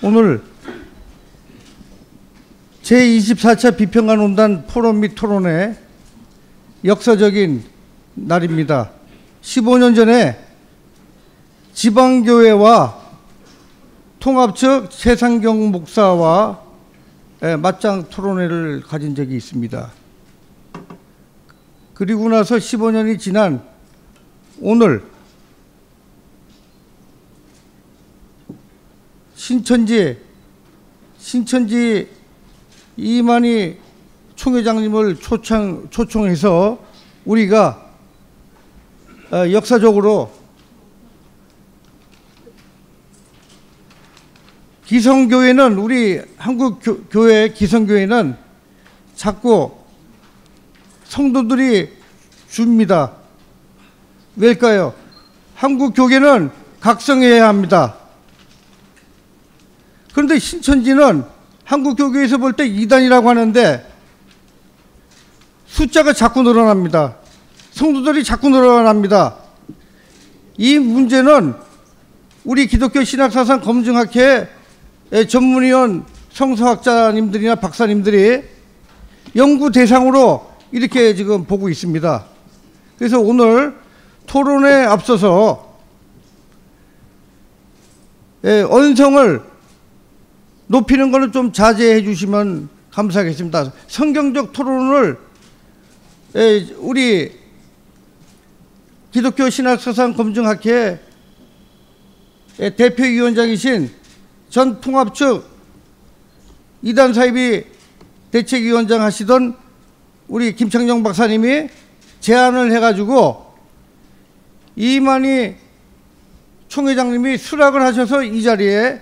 오늘 제24차 비평가논단 포럼 및 토론회 역사적인 날입니다. 15년 전에 지방교회와 통합 측 최상경 목사와 맞짱 토론회를 가진 적이 있습니다. 그리고 나서 15년이 지난 오늘 신천지 이만희 총회장님을 초청해서 우리가 역사적으로 기성교회는, 우리 한국교회 기성교회는 자꾸 성도들이 줍니다. 왜일까요? 한국교회는 각성해야 합니다. 그런데 신천지는 한국교회에서 볼 때 이단이라고 하는데 숫자가 자꾸 늘어납니다. 성도들이 자꾸 늘어납니다. 이 문제는 우리 기독교 신학사상 검증학회 전문위원 성서학자님들이나 박사님들이 연구 대상으로 이렇게 지금 보고 있습니다. 그래서 오늘 토론에 앞서서 언성을 높이는 것은 좀 자제해 주시면 감사하겠습니다. 성경적 토론을 우리 기독교 신학사상 검증학회 대표위원장이신 전 통합 측 이단 사이비 대책위원장 하시던 우리 김창룡 박사님이 제안을 해가지고 이만희 총회장님이 수락을 하셔서 이 자리에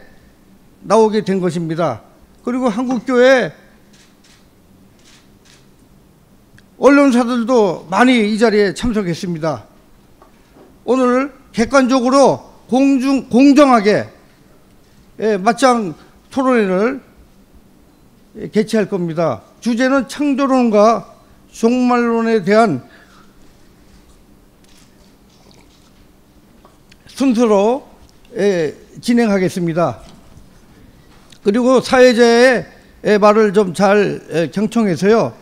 나오게 된 것입니다. 그리고 한국교회 언론사들도 많이 이 자리에 참석했습니다. 오늘 객관적으로 공정하게 맞짱 토론회를 개최할 겁니다. 주제는 창조론과 종말론에 대한 순서로 진행하겠습니다. 그리고 사회자의 말을 좀 잘 경청해서요.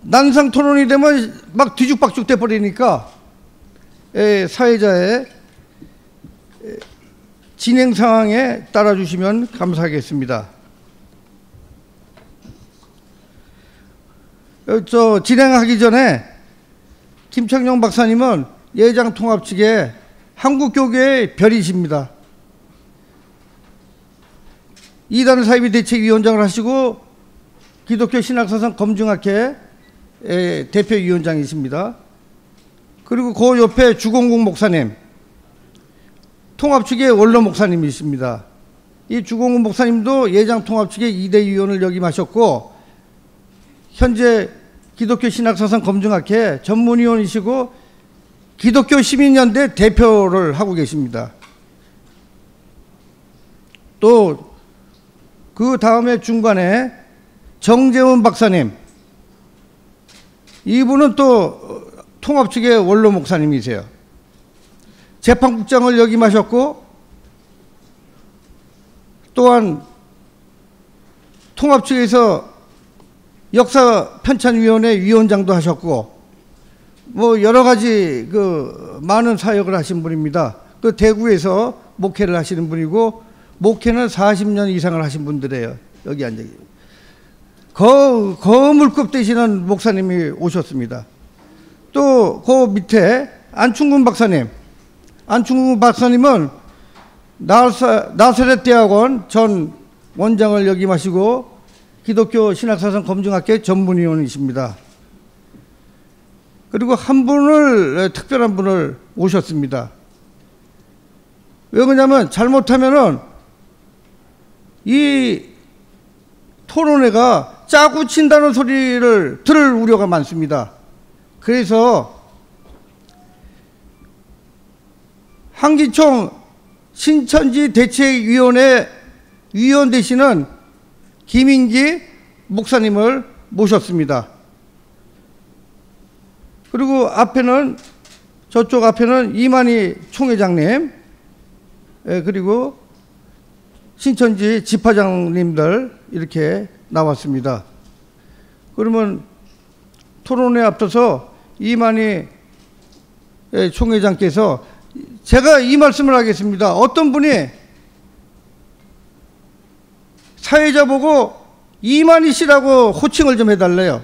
난상 토론이 되면 막 뒤죽박죽 돼버리니까 사회자의 진행 상황에 따라주시면 감사하겠습니다. 진행하기 전에 김창룡 박사님은 예장 통합 측의 한국교계의 별이십니다. 이단 사이비 대책위원장을 하시고 기독교 신학사상 검증학회 대표위원장이십니다. 그리고 그 옆에 주공국 목사님, 통합 측의 원로 목사님이십니다. 이 주공국 목사님도 예장 통합 측의 2대 위원을 역임하셨고 현재 기독교 신학사상 검증학회 전문위원이시고 기독교 시민연대 대표를 하고 계십니다. 또 그 다음에 중간에 정재훈 박사님, 이분은 또 통합 측의 원로 목사님이세요. 재판국장을 역임하셨고 또한 통합 측에서 역사편찬위원회 위원장도 하셨고 뭐 여러 가지 많은 사역을 하신 분입니다. 또 대구에서 목회를 하시는 분이고 목회는 40년 이상을 하신 분들이에요. 여기 앉아 계세요. 거물급 되시는 목사님이 오셨습니다. 또 그 밑에 안충근 박사님, 안충근 박사님은 나사렛 대학원 전 원장을 역임하시고 기독교 신학사상 검증학회 전문위원이십니다. 그리고 한 분을, 특별한 분을 오셨습니다. 왜 그러냐면 잘못하면은 이 토론회가 짜고 친다는 소리를 들을 우려가 많습니다. 그래서 한기총 신천지 대책위원회 위원 되시는 김인기 목사님을 모셨습니다. 그리고 앞에는, 저쪽 앞에는 이만희 총회장님, 그리고 신천지 지파장님들 이렇게 나왔습니다. 그러면 토론에 앞서서 이만희 총회장께서 제가 이 말씀을 하겠습니다. 어떤 분이 사회자 보고 이만희 씨라고 호칭을 좀 해달래요.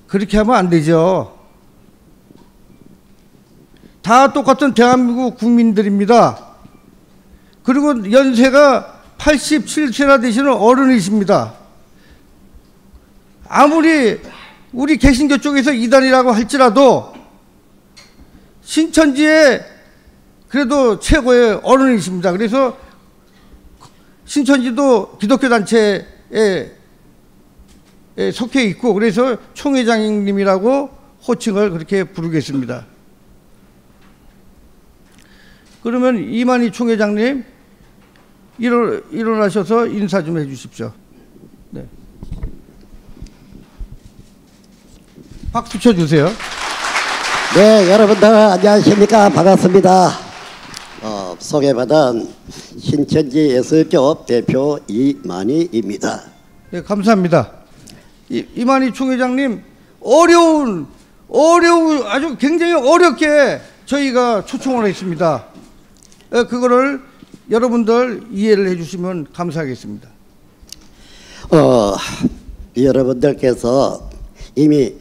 그렇게 하면 안 되죠. 다 똑같은 대한민국 국민들입니다. 그리고 연세가 87세나 되시는 어른이십니다. 아무리 우리 개신교 쪽에서 이단이라고 할지라도 신천지의 그래도 최고의 어른이십니다. 그래서 신천지도 기독교 단체에 속해 있고 그래서 총회장님이라고 호칭을 그렇게 부르겠습니다. 그러면 이만희 총회장님 일어나셔서 인사 좀 해주십시오. 네. 박수 쳐주세요. 네, 여러분들 안녕하십니까? 반갑습니다. 소개받은 신천지 예수교 대표 이만희입니다. 네, 감사합니다. 이만희 총회장님 어려운 아주 굉장히 어렵게 저희가 초청을 했습니다. 그거를 여러분들 이해를 해주시면 감사하겠습니다. 여러분들께서 이미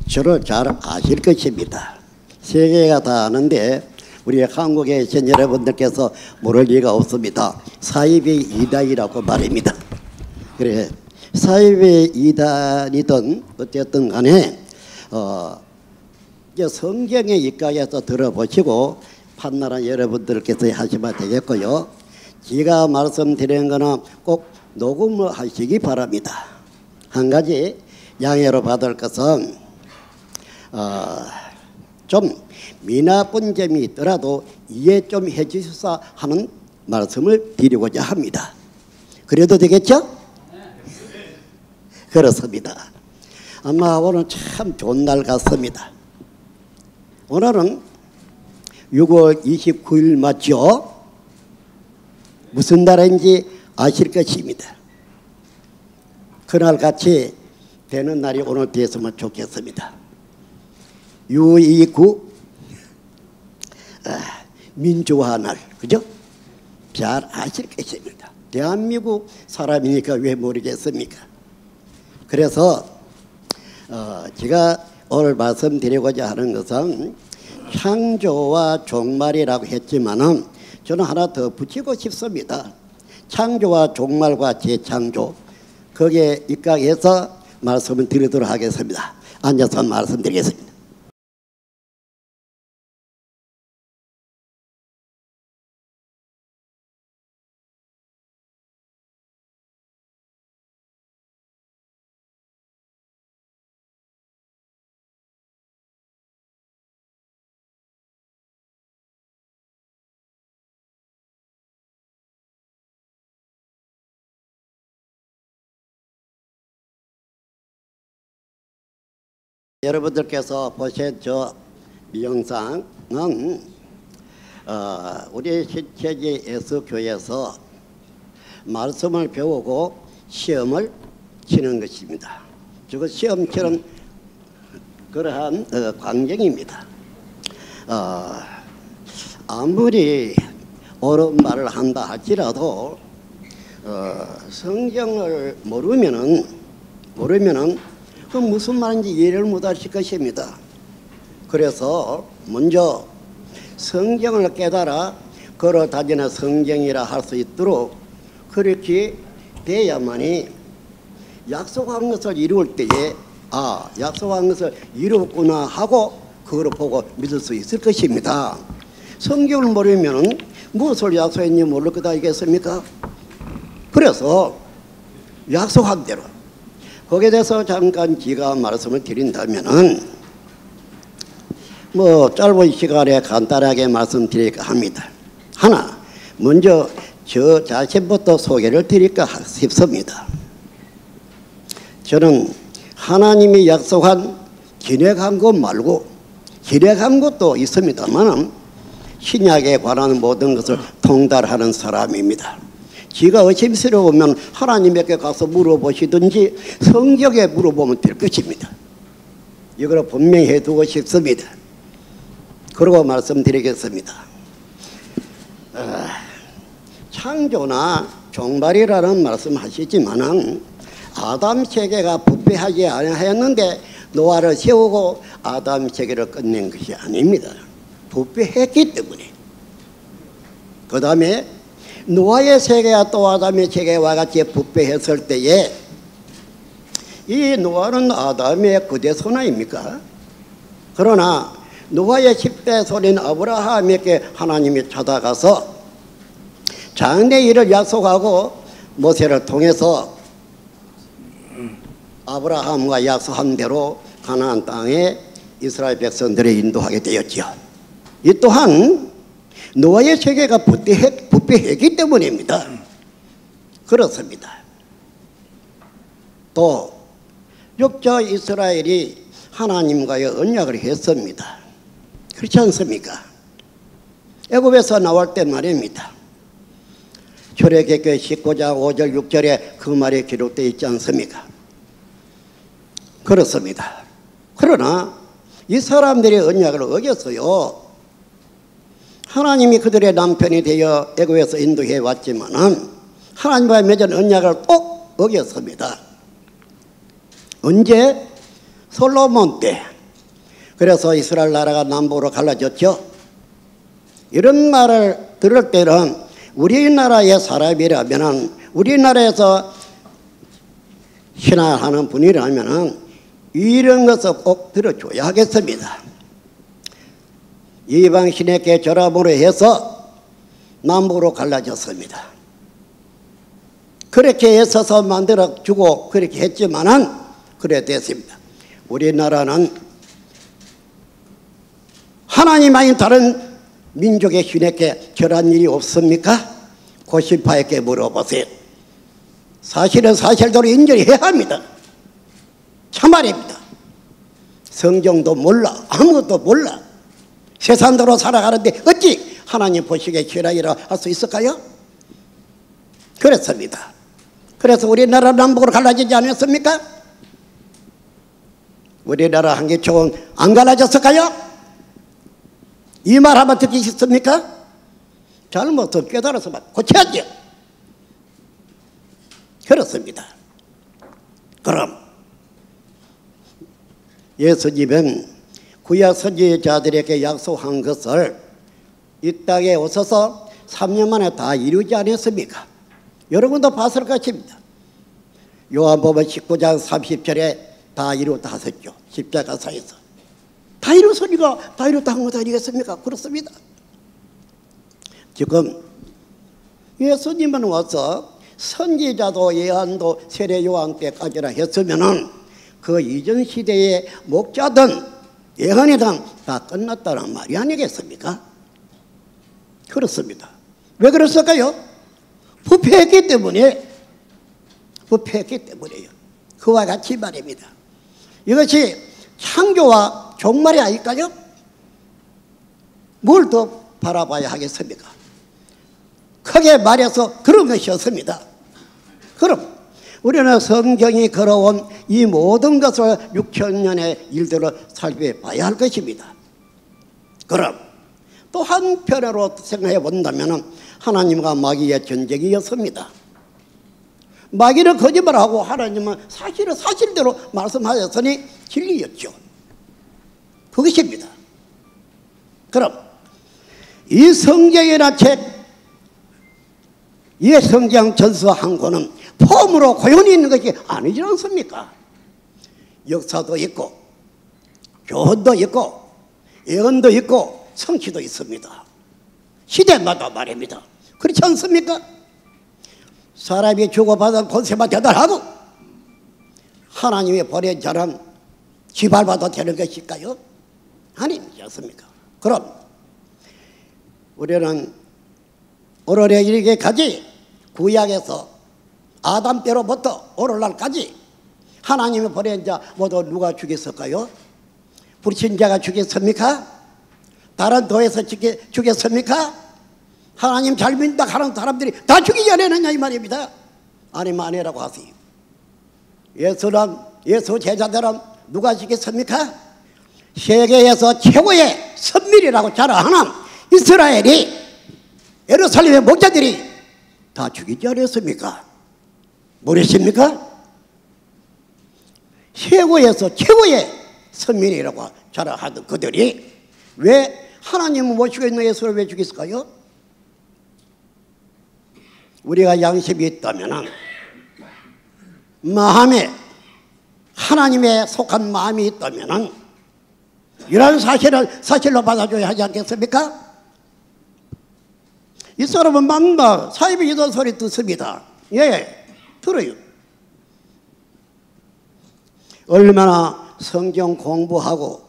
저를 잘 아실 것입니다. 세계가 다 아는데 우리 한국에 계신 여러분들께서 모를 리가 없습니다. 사이비 이단이라고 말입니다. 그래 사이비 이단이든 어쨌든 간에 성경에 입각해서 들어보시고 판단한 여러분들께서 하시면 되겠고요. 제가 말씀드리는 거는 꼭 녹음을 하시기 바랍니다. 한 가지 양해로 받을 것은 좀 미나쁜 점이 있더라도 이해 좀 해주셔서 하는 말씀을 드리고자 합니다. 그래도 되겠죠? 그렇습니다. 아마 오늘 참 좋은 날 같습니다. 오늘은 6월 29일 맞죠? 무슨 날인지 아실 것입니다. 그날 같이 되는 날이 오늘 되었으면 좋겠습니다. 6.29 민주화 날, 그죠? 잘 아실 것입니다. 대한민국 사람이니까 왜 모르겠습니까? 그래서 제가 오늘 말씀드리고자 하는 것은 창조와 종말이라고 했지만은 저는 하나 더 붙이고 싶습니다. 창조와 종말과 재창조, 거기에 입각해서 말씀을 드리도록 하겠습니다. 앉아서 말씀드리겠습니다. 여러분들께서 보신 저 영상은 우리 신천지 예수교회에서 말씀을 배우고 시험을 치는 것입니다. 저 시험처럼 그러한 광경입니다. 아무리 옳은 말을 한다 할지라도 성경을 모르면은 그 무슨 말인지 이해를 못하실 것입니다. 그래서 먼저 성경을 깨달아 걸어 다니는 성경이라 할 수 있도록 그렇게 돼야만이 약속한 것을 이룰 때에 약속한 것을 이루었구나 하고 그걸 보고 믿을 수 있을 것입니다. 성경을 모르면 무엇을 약속했는지 모를 것 아니겠습니까? 그래서 약속한 대로 거기에 대해서 잠깐 제가 말씀을 드린다면은 짧은 시간에 간단하게 말씀드릴까 합니다. 하나, 먼저 저 자신부터 소개를 드릴까 싶습니다. 저는 하나님이 약속한 기획한 것 말고 기획한 것도 있습니다만 신약에 관한 모든 것을 통달하는 사람입니다. 지가 의심스러우면 하나님에게 가서 물어보시든지 성경에 물어보면 될 것입니다. 이걸 분명히 해두고 싶습니다. 그러고 말씀드리겠습니다. 창조나 종말이라는 말씀하시지만은 아담 세계가 부패하지 않았는데 노아를 세우고 아담 세계를 끝낸 것이 아닙니다. 부패했기 때문에. 그 다음에 노아의 세계가 또 아담의 세계와 같이 부패했을 때에 이 노아는 아담의 그대손 아닙니까? 그러나 노아의 10대 손인 아브라함에게 하나님이 찾아가서 장래 일을 약속하고 모세를 통해서 아브라함과 약속한 대로 가나안 땅에 이스라엘 백성들을 인도하게 되었지요. 이 또한 노아의 세계가 부패했기 때문입니다. 그렇습니다. 또 육조 이스라엘이 하나님과의 언약을 했습니다. 그렇지 않습니까? 애굽에서 나올 때 말입니다. 출애굽기 19장 5절 6절에 그 말이 기록되어 있지 않습니까? 그렇습니다. 그러나 이 사람들의 언약을 어겼어요. 하나님이 그들의 남편이 되어 애굽에서 인도해 왔지만은 하나님과 맺은 언약을 또 어겼습니다. 언제? 솔로몬 때. 그래서 이스라엘 나라가 남북으로 갈라졌죠. 이런 말을 들을 때는 우리나라의 사람이라면은, 우리나라에서 신앙하는 분이라면은 이런 것을 꼭 들어줘야 하겠습니다. 이방 신에게 절함으로 해서 남북으로 갈라졌습니다. 그렇게 애써서 만들어주고 그렇게 했지만은 그래 됐습니다. 우리나라는 하나님 아닌 다른 민족의 신에게 절한 일이 없습니까? 고시파에게 물어보세요. 사실은 사실대로 인정해야 합니다. 참말입니다. 성경도 몰라, 아무것도 몰라. 세상대로 살아가는데 어찌 하나님 보시기에 신앙이라 할 수 있을까요? 그렇습니다. 그래서 우리나라 남북으로 갈라지지 않았습니까? 우리나라 한계총은 안 갈라졌을까요? 이 말 한번 듣기 싶습니까? 잘못은 깨달아서 고쳐야죠. 그렇습니다. 그럼 예수님은 구약 선지자들에게 약속한 것을 이 땅에 오셔서 3년 만에 다 이루지 않았습니까? 여러분도 봤을 것입니다. 요한복음 19장 30절에 다 이루었다 하셨죠. 십자가상에서. 다 이루었으니까 다 이루었다 한 것 아니겠습니까? 그렇습니다. 지금 예수님은 와서 선지자도 예언도 세례 요한 때까지나 했으면은 그 이전 시대의 목자든 예언이든 다 끝났다는 말이 아니겠습니까? 그렇습니다. 왜 그랬을까요? 부패했기 때문에. 부패했기 때문에요. 그와 같이 말입니다. 이것이 창조와 종말이 아닐까요? 뭘 더 바라봐야 하겠습니까? 크게 말해서 그런 것이었습니다. 그럼 우리는 성경이 걸어온 이 모든 것을 6천년의 일들을 살펴봐야 할 것입니다. 그럼 또 한편으로 생각해 본다면 하나님과 마귀의 전쟁이었습니다. 마귀는 거짓말하고 하나님은 사실은 사실대로 말씀하셨으니 진리였죠. 그것입니다. 그럼 이 성경이나 책, 이 성경 전서 한 권은 폼으로 고연히 있는 것이 아니지 않습니까? 역사도 있고 교훈도 있고 예언도 있고 성취도 있습니다. 시대마다 말입니다. 그렇지 않습니까? 사람이 주고받은 권세만 대단하고 하나님이 보낸 자는 지발받아 되는 것일까요? 아니지 않습니까? 그럼 우리는 오늘에 이르기까지 구약에서 아담 때로부터 오늘날까지 하나님이 보낸 자 모두 누가 죽였을까요? 불신자가 죽였습니까? 다른 도에서 죽였습니까? 하나님 잘 믿는다 하는 사람들이 다 죽이지 않았느냐 이 말입니다. 아니면 아니라고 하세요. 예수 제자들은 누가 죽였습니까? 세계에서 최고의 선밀이라고 자랑하는 이스라엘이, 예루살렘의 목자들이 다 죽이지 않았습니까? 모르십니까? 최고에서 최고의 선민이라고 자랑하던 그들이 왜 하나님은 못 죽였는 예수를 왜 죽였을까요? 우리가 양심이 있다면 마음에 하나님에 속한 마음이 있다면 이런 사실을 사실로 받아줘야 하지 않겠습니까? 이 사람은 만나 사입이 이런 소리 듣습니다. 예, 들어요. 얼마나 성경 공부하고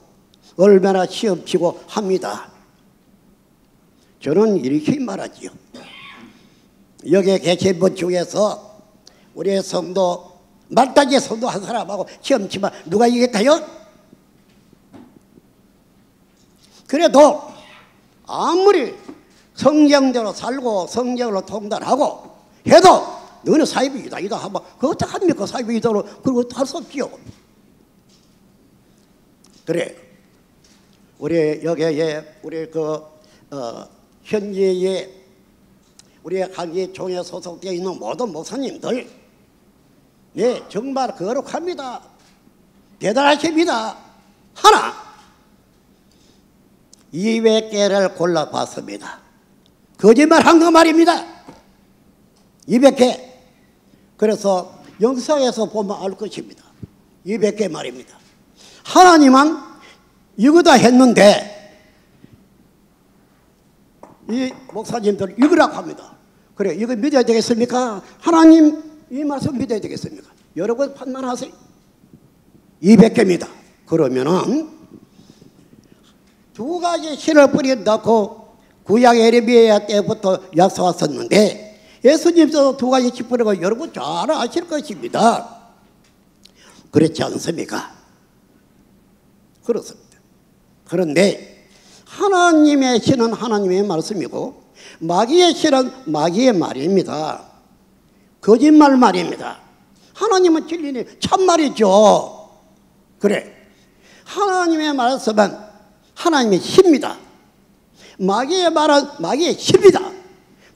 얼마나 시험 치고 합니다. 저는 이렇게 말하지요. 여기에 계신 분 중에서 우리의 성도 말단지 성도 한 사람하고 시험 치면 누가 이길까요? 그래도 아무리 성경대로 살고 성경으로 통달하고 해도 너는 사이비이다 이다 하면 그거 어떡합니까? 사이비이다로 그리고 할 수 없지요. 그래 우리 여기에 우리 현지에 우리 강의 종에 소속되어 있는 모든 목사님들, 네 정말 거룩합니다. 대단하십니다. 하나 200개를 골라봤습니다. 거짓말한 거 말입니다. 200개. 그래서 영상에서 보면 알 것입니다. 200개 말입니다. 하나님은 이거다 했는데 이 목사님들 이거라고 합니다. 그래 이거 믿어야 되겠습니까? 하나님 이 말씀 믿어야 되겠습니까? 여러분 판단하세요. 200개입니다. 그러면은 두 가지 씨를 뿌린다고 구약 에레미야 때부터 약속했었는데 예수님도 두 가지 씨 뿌리고 여러분 잘 아실 것입니다. 그렇지 않습니까? 그렇습니다. 그런데 하나님의 씨는 하나님의 말씀이고 마귀의 씨는 마귀의 말입니다. 거짓말 말입니다. 하나님은 진리니 참말이죠. 그래 하나님의 말씀은 하나님의 씨입니다. 마귀의 말은 마귀의 씨입니다.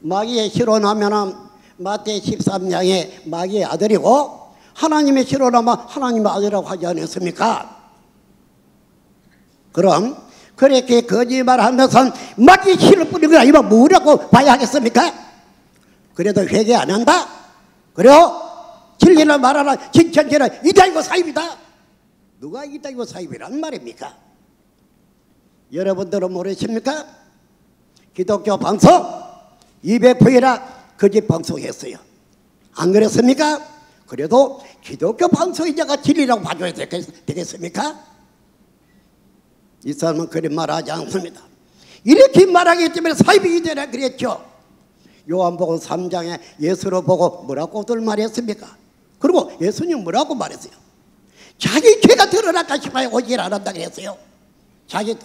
마귀의 씨로 나면은 마태 13장에 마귀의 아들이고 하나님의 씨로 나면 하나님의 아들이라고 하지 않았습니까? 그럼 그렇게 거짓말한 것은 마귀의 씨를 뿌리는 게 아니면 뭐라고 봐야 하겠습니까? 그래도 회개 안 한다? 그래요? 진리를 말하라 진천지는 이다이고 사입이다. 누가 이다이고 사입이란 말입니까? 여러분들은 모르십니까? 기독교 방송 200회나 거짓 방송했어요. 안 그랬습니까? 그래도 기독교 방송이자가 진리라고 봐줘야 되겠습니까? 이 사람은 그런 말하지 않습니다. 이렇게 말하기 때문에 사입이 되라 그랬죠. 요한복음 3장에 예수를 보고 뭐라고들 말했습니까? 그리고 예수님 뭐라고 말했어요? 자기 죄가 드러날까 싶어야 오질 않았다 그랬어요. 자기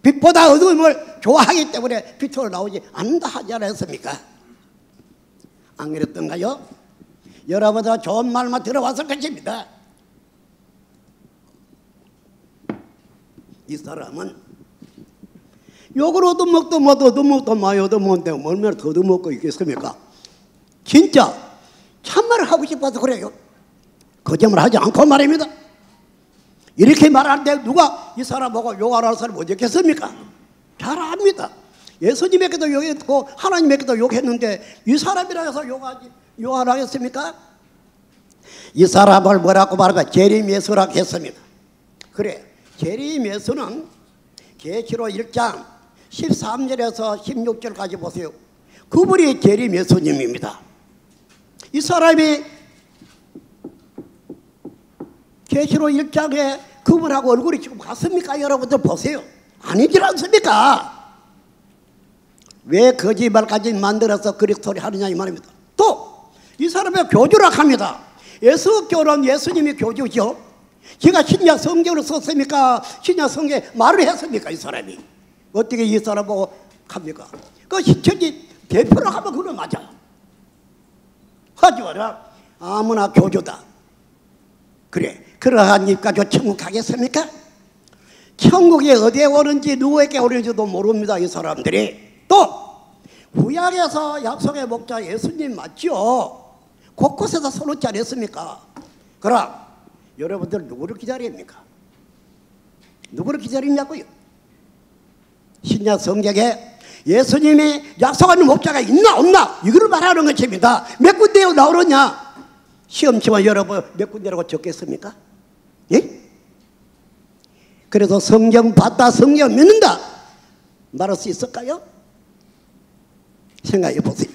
빛보다 어두움을 좋아하기 때문에 빛으로 나오지 않는다 하지 않았습니까? 안 그랬던가요? 여러분들 좋은 말만 들어왔을 것입니다. 이 사람은 욕을 얻어먹도 뭐도 얻어먹도 많이 얻어먹는데 얼마나 더 얻어먹고 있겠습니까? 진짜 참말을 하고 싶어서 그래요. 거짓말 하지 않고 말입니다. 이렇게 말하는데 누가 이 사람 보고 욕하라는 사람이 어디겠습니까? 잘 압니다. 예수님에게도 욕했고 하나님에게도 욕했는데 이 사람이라 해서 욕하라 했습니까? 이 사람을 뭐라고 말하면 재림 예수라고 했습니다. 그래 재림 예수는 계시록 1장 13절에서 16절까지 보세요. 그분이 재림 예수님입니다. 이 사람이 계시록 1장에 그분하고 얼굴이 지금 같습니까? 여러분들 보세요. 아니질 않습니까? 왜 거짓말까지 만들어서 그리스도를 하느냐 이 말입니다. 또 이 사람의 교주라 합니다. 예수교는 예수님이 교주죠. 제가 신약 성경을 썼습니까? 신약 성경에 말을 했습니까? 이 사람이 어떻게 이 사람 보고 합니까? 그 시청지 대표로 하면 그건 맞아. 하지 마라. 아무나 교주다. 그래, 그러한 입 가지고 천국 가겠습니까? 천국이 어디에 오는지 누구에게 오는지도 모릅니다. 이 사람들이. 또 구약에서 약속의 목자 예수님 맞죠? 곳곳에서 손놓지 않았습니까? 그럼 여러분들 누구를 기다립니까? 누구를 기다리냐고요? 신약 성경에 예수님이 약속하는 목자가 있나 없나 이걸 말하는 것입니다. 몇 군데에 나오느냐? 시험 치면 여러분 몇 군데라고 적겠습니까? 예? 그래서 성경 봤다 성경 믿는다 말할 수 있을까요? 생각해 보세요.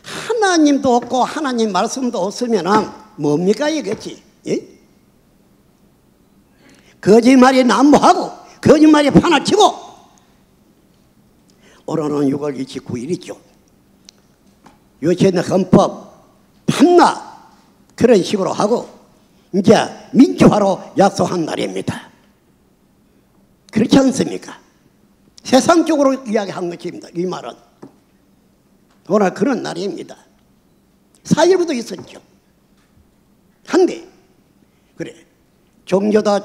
하나님도 없고 하나님 말씀도 없으면 뭡니까 이거지? 예? 거짓말이 난무하고 거짓말이 파나치고 오늘은 6월 29일이죠. 요새는 헌법 판나 그런 식으로 하고 이제 민주화로 약속한 날입니다. 그렇지 않습니까? 세상적으로 이야기한 것입니다. 이 말은 오늘 그런 날입니다. 4일부터 있었죠. 한데 그래 종교다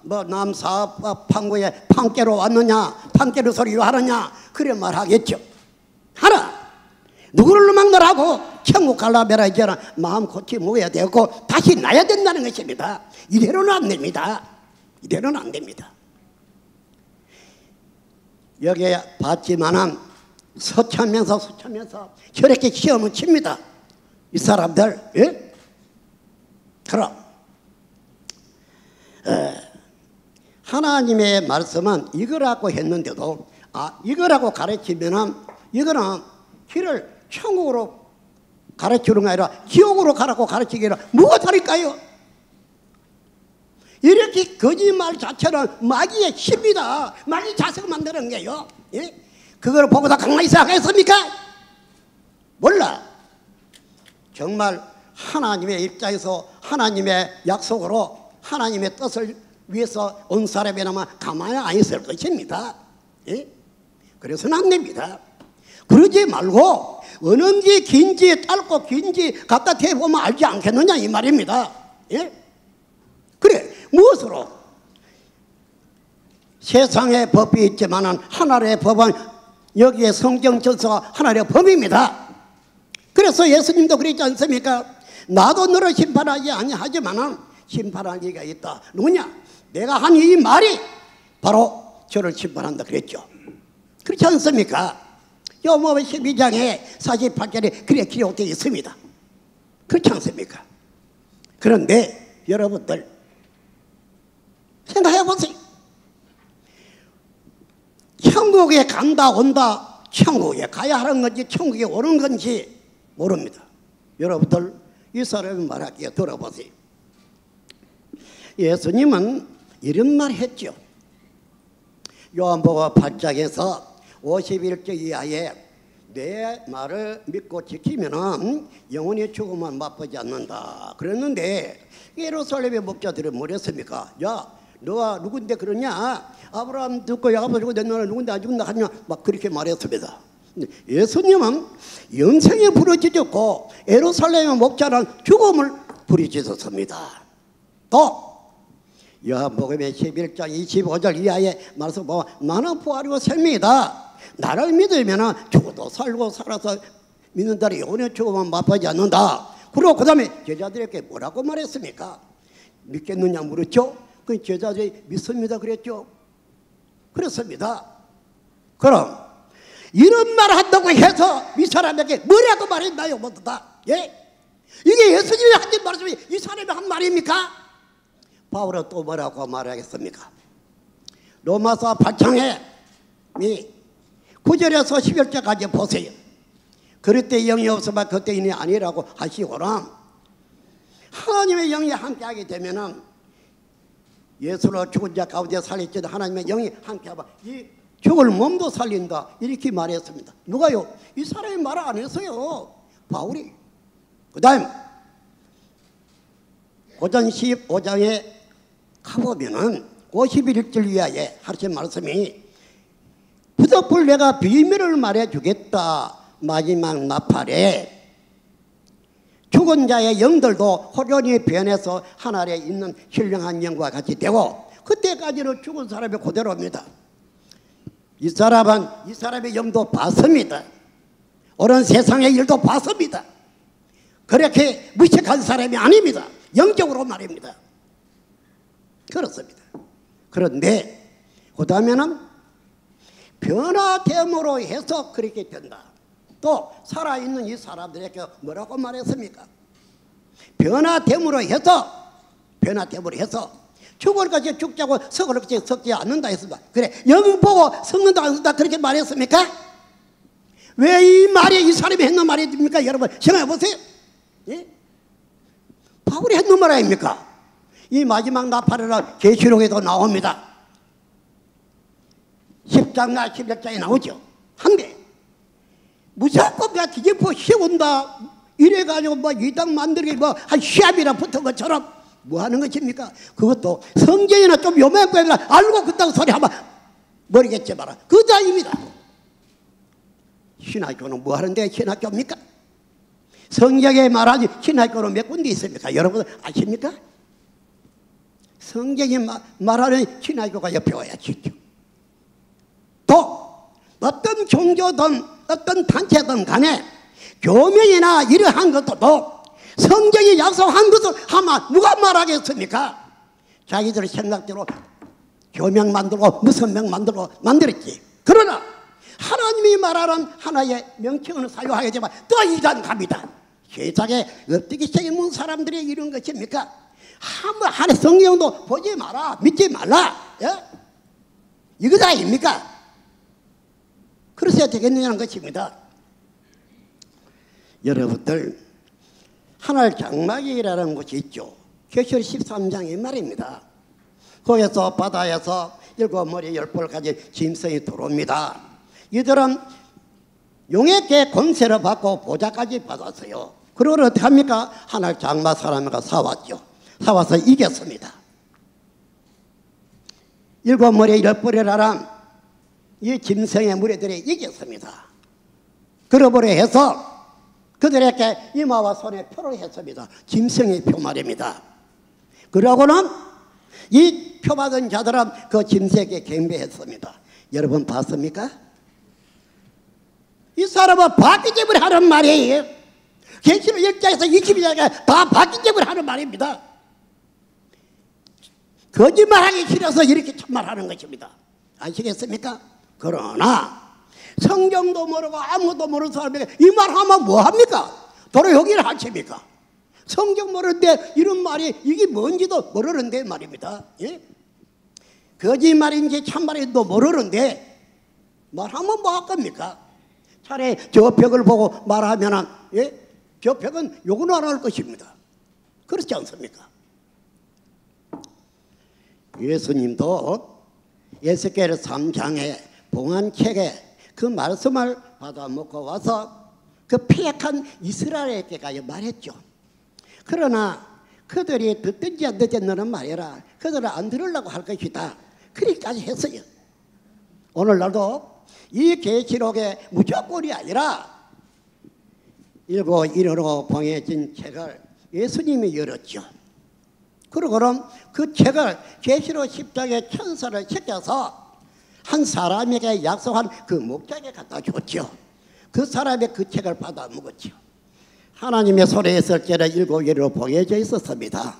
뭐 남사업 판고에 판깨로 왔느냐 판깨로 소리로 하느냐 그래 말하겠죠. 하나 누구를 막말하고 천국 갈라면은 이제는 마음 고치 먹어야 되고 다시 나야 된다는 것입니다. 이대로는 안 됩니다. 이대로는 안 됩니다. 여기에 봤지만은 서치면서 저렇게 시험을 칩니다. 이 사람들. 예? 그럼 하나님의 말씀은 이거라고 했는데도 이거라고 가르치면은 이거는 길을 천국으로 가르치는 게 아니라 지옥으로 가라고 가르치기 아니라 뭐가 다를까요? 이렇게 거짓말 자체는 마귀의 힘이다. 마귀 자세가 만드는 거예요. 예? 그걸 보고서 가만히 생각했습니까? 몰라. 정말 하나님의 입장에서 하나님의 약속으로 하나님의 뜻을 위해서 온 사람이라면 가만히 안 있을 것입니다. 예? 그래서는 안 됩니다. 그러지 말고 어느 게 긴지 짧고 긴지 갖다 대보면 알지 않겠느냐 이 말입니다. 예? 그래 무엇으로? 세상에 법이 있지만 하나님의 법은 여기에 성경 전서가 하나님의 법입니다. 그래서 예수님도 그랬지 않습니까? 나도 너를 심판하지 아니하지만 심판할 이가 있다. 누구냐? 내가 한 이 말이 바로 저를 심판한다 그랬죠. 그렇지 않습니까? 요모의 12장에 48절에 그래 기록되어 있습니다. 그렇지 않습니까? 그런데 여러분들 생각해 보세요. 천국에 간다 온다 천국에 가야 하는 건지 천국에 오는 건지 모릅니다. 여러분들 이 사람이 말할게요. 들어보세요. 예수님은 이런 말 했죠. 요한복음 8장에서 51절 이하에 내 말을 믿고 지키면 영원히 죽음을 맛보지 않는다 그랬는데 예루살렘의 목자들은 뭐랬습니까? 야 너가 누군데 그러냐? 아브라함 듣고 야곱을 죽고 내 너는 누군데 안 죽는다 하냐? 막 그렇게 말했습니다. 예수님은 영생에 부르짖었고 예루살렘의 목자는 죽음을 부르짖었습니다. 또 요한복음의 11장 25절 이하에 말씀 보면 나는 부활이고 생명이다. 나를 믿으면 죽어도 살고 살아서 믿는다를 영원히 죽음은 맛보지 않는다. 그리고 그 다음에 제자들에게 뭐라고 말했습니까? 믿겠느냐 물었죠. 그 제자들이 믿습니다 그랬죠. 그렇습니다. 그럼 이런 말 한다고 해서 이 사람에게 뭐라고 말했나요? 모두 다. 예? 이게 예수님이 하신 말씀이 이 사람이 한 말입니까? 바울은 또 뭐라고 말하겠습니까? 로마서 8장에 9절에서 11절까지 보세요. 그럴 때 영이 없으면 그때 인이 아니라고 하시고는 하나님의 영이 함께하게 되면은 예수로 죽은 자 가운데 살렸지 하나님의 영이 함께하면 이 죽을 몸도 살린다 이렇게 말했습니다. 누가요? 이 사람이 말 안 했어요. 바울이. 그 다음 고전 15장에 가보면은 51절 위하에 하신 말씀이 부득불 내가 비밀을 말해주겠다. 마지막 나팔에 죽은 자의 영들도 호련히 변해서 하늘에 있는 신령한 영과 같이 되고, 그때까지는 죽은 사람이 그대로입니다. 이 사람의 영도 봤습니다. 옳은 세상의 일도 봤습니다. 그렇게 무식한 사람이 아닙니다. 영적으로 말입니다. 그렇습니다. 그런데 그 다음에는 변화됨으로 해서 그렇게 된다. 또 살아있는 이 사람들에게 뭐라고 말했습니까? 변화됨으로 해서 죽을 것이 죽자고 썩을 것이 썩지 않는다 했습니다. 그래, 영 보고 썩는다 안 썩는다 그렇게 말했습니까? 왜 이 말이 이 사람이 했는 말입니까? 여러분 생각해 보세요. 예? 바울이 했는 말 아닙니까? 이 마지막 나팔이라 계시록에도 나옵니다. 10장과 11장에 나오죠. 한데 무조건 그냥 뒤집어 씌운다 이래가지고 뭐 이당 만들기 뭐 한 시합이나 붙은 것처럼 뭐 하는 것입니까? 그것도 성경이나 좀 요만큼이나 알고 그딴 소리 하면 모르겠지만 그자입니다. 신학교는 뭐 하는데 신학교입니까? 성경에 말하지 신학교는 몇 군데 있습니까? 여러분 아십니까? 성경이 말하는 신학교가 옆에 와야지. 또 어떤 종교든 어떤 단체든 간에 교명이나 이러한 것도 성경이 약속한 것을 하면 누가 말하겠습니까? 자기들 생각대로 교명 만들고 무슨 명 만들었지. 그러나 하나님이 말하는 하나의 명칭을 사용하겠지만 또 이단 갑니다. 세상에 어떻게 책임은 사람들이 이런 것입니까? 하나의 성경도 보지 마라, 믿지 말라. 예? 이거 아닙니까? 그러셔야 되겠느냐는 것입니다. 여러분들 하늘 장막이라는 곳이 있죠. 계시록 13장의 말입니다. 거기서 바다에서 7머리 10뿔 가진 짐승이 들어옵니다. 이들은 용에게 권세를 받고 보좌까지 받았어요. 그러고 어떻게 합니까? 하늘 장막 사람과 싸웠죠. 싸워서 이겼습니다. 7머리 10뿔이라는 이 짐승의 무리들이 이겼습니다. 그러므로 해서 그들에게 이마와 손에 표를 했습니다. 짐승의 표 말입니다. 그러고는 이 표 받은 자들은 그 짐승에게 경배했습니다. 여러분 봤습니까? 이 사람은 봤기 때문에 하는 말이에요. 계시록 1장에서 22장에 다 봤기 때문에 하는 말입니다. 거짓말하기 싫어서 이렇게 참말하는 것입니다. 아시겠습니까? 그러나 성경도 모르고 아무도 모르는 사람에게 이 말하면 뭐합니까? 도로 여기를 하십니까? 성경 모르는데 이런 말이 이게 뭔지도 모르는데 말입니다. 예? 거짓말인지 참말인지도 모르는데 말하면 뭐 할 겁니까? 차라리 저 벽을 보고 말하면 예? 저 벽은 욕은 안 할 것입니다. 그렇지 않습니까? 예수님도 에스겔 3장에 봉안책에 그 말씀을 받아먹고 와서 그 폐역한 이스라엘에게 가서 말했죠. 그러나 그들이 듣든지 안 듣든지 너는 말해라. 그들은 안 들으려고 할 것이다. 그렇게까지 했어요. 오늘날도 이 계시록의 무조건이 아니라 읽고 이르고 봉해진 책을 예수님이 열었죠. 그러고는 그 책을 계시록 10장의 천사를 시켜서 한 사람에게 약속한 그 목자에게 갖다 줬죠. 그 사람이 그 책을 받아 먹었죠. 하나님의 손에 있을 때는 7개로 봉해져 있었습니다.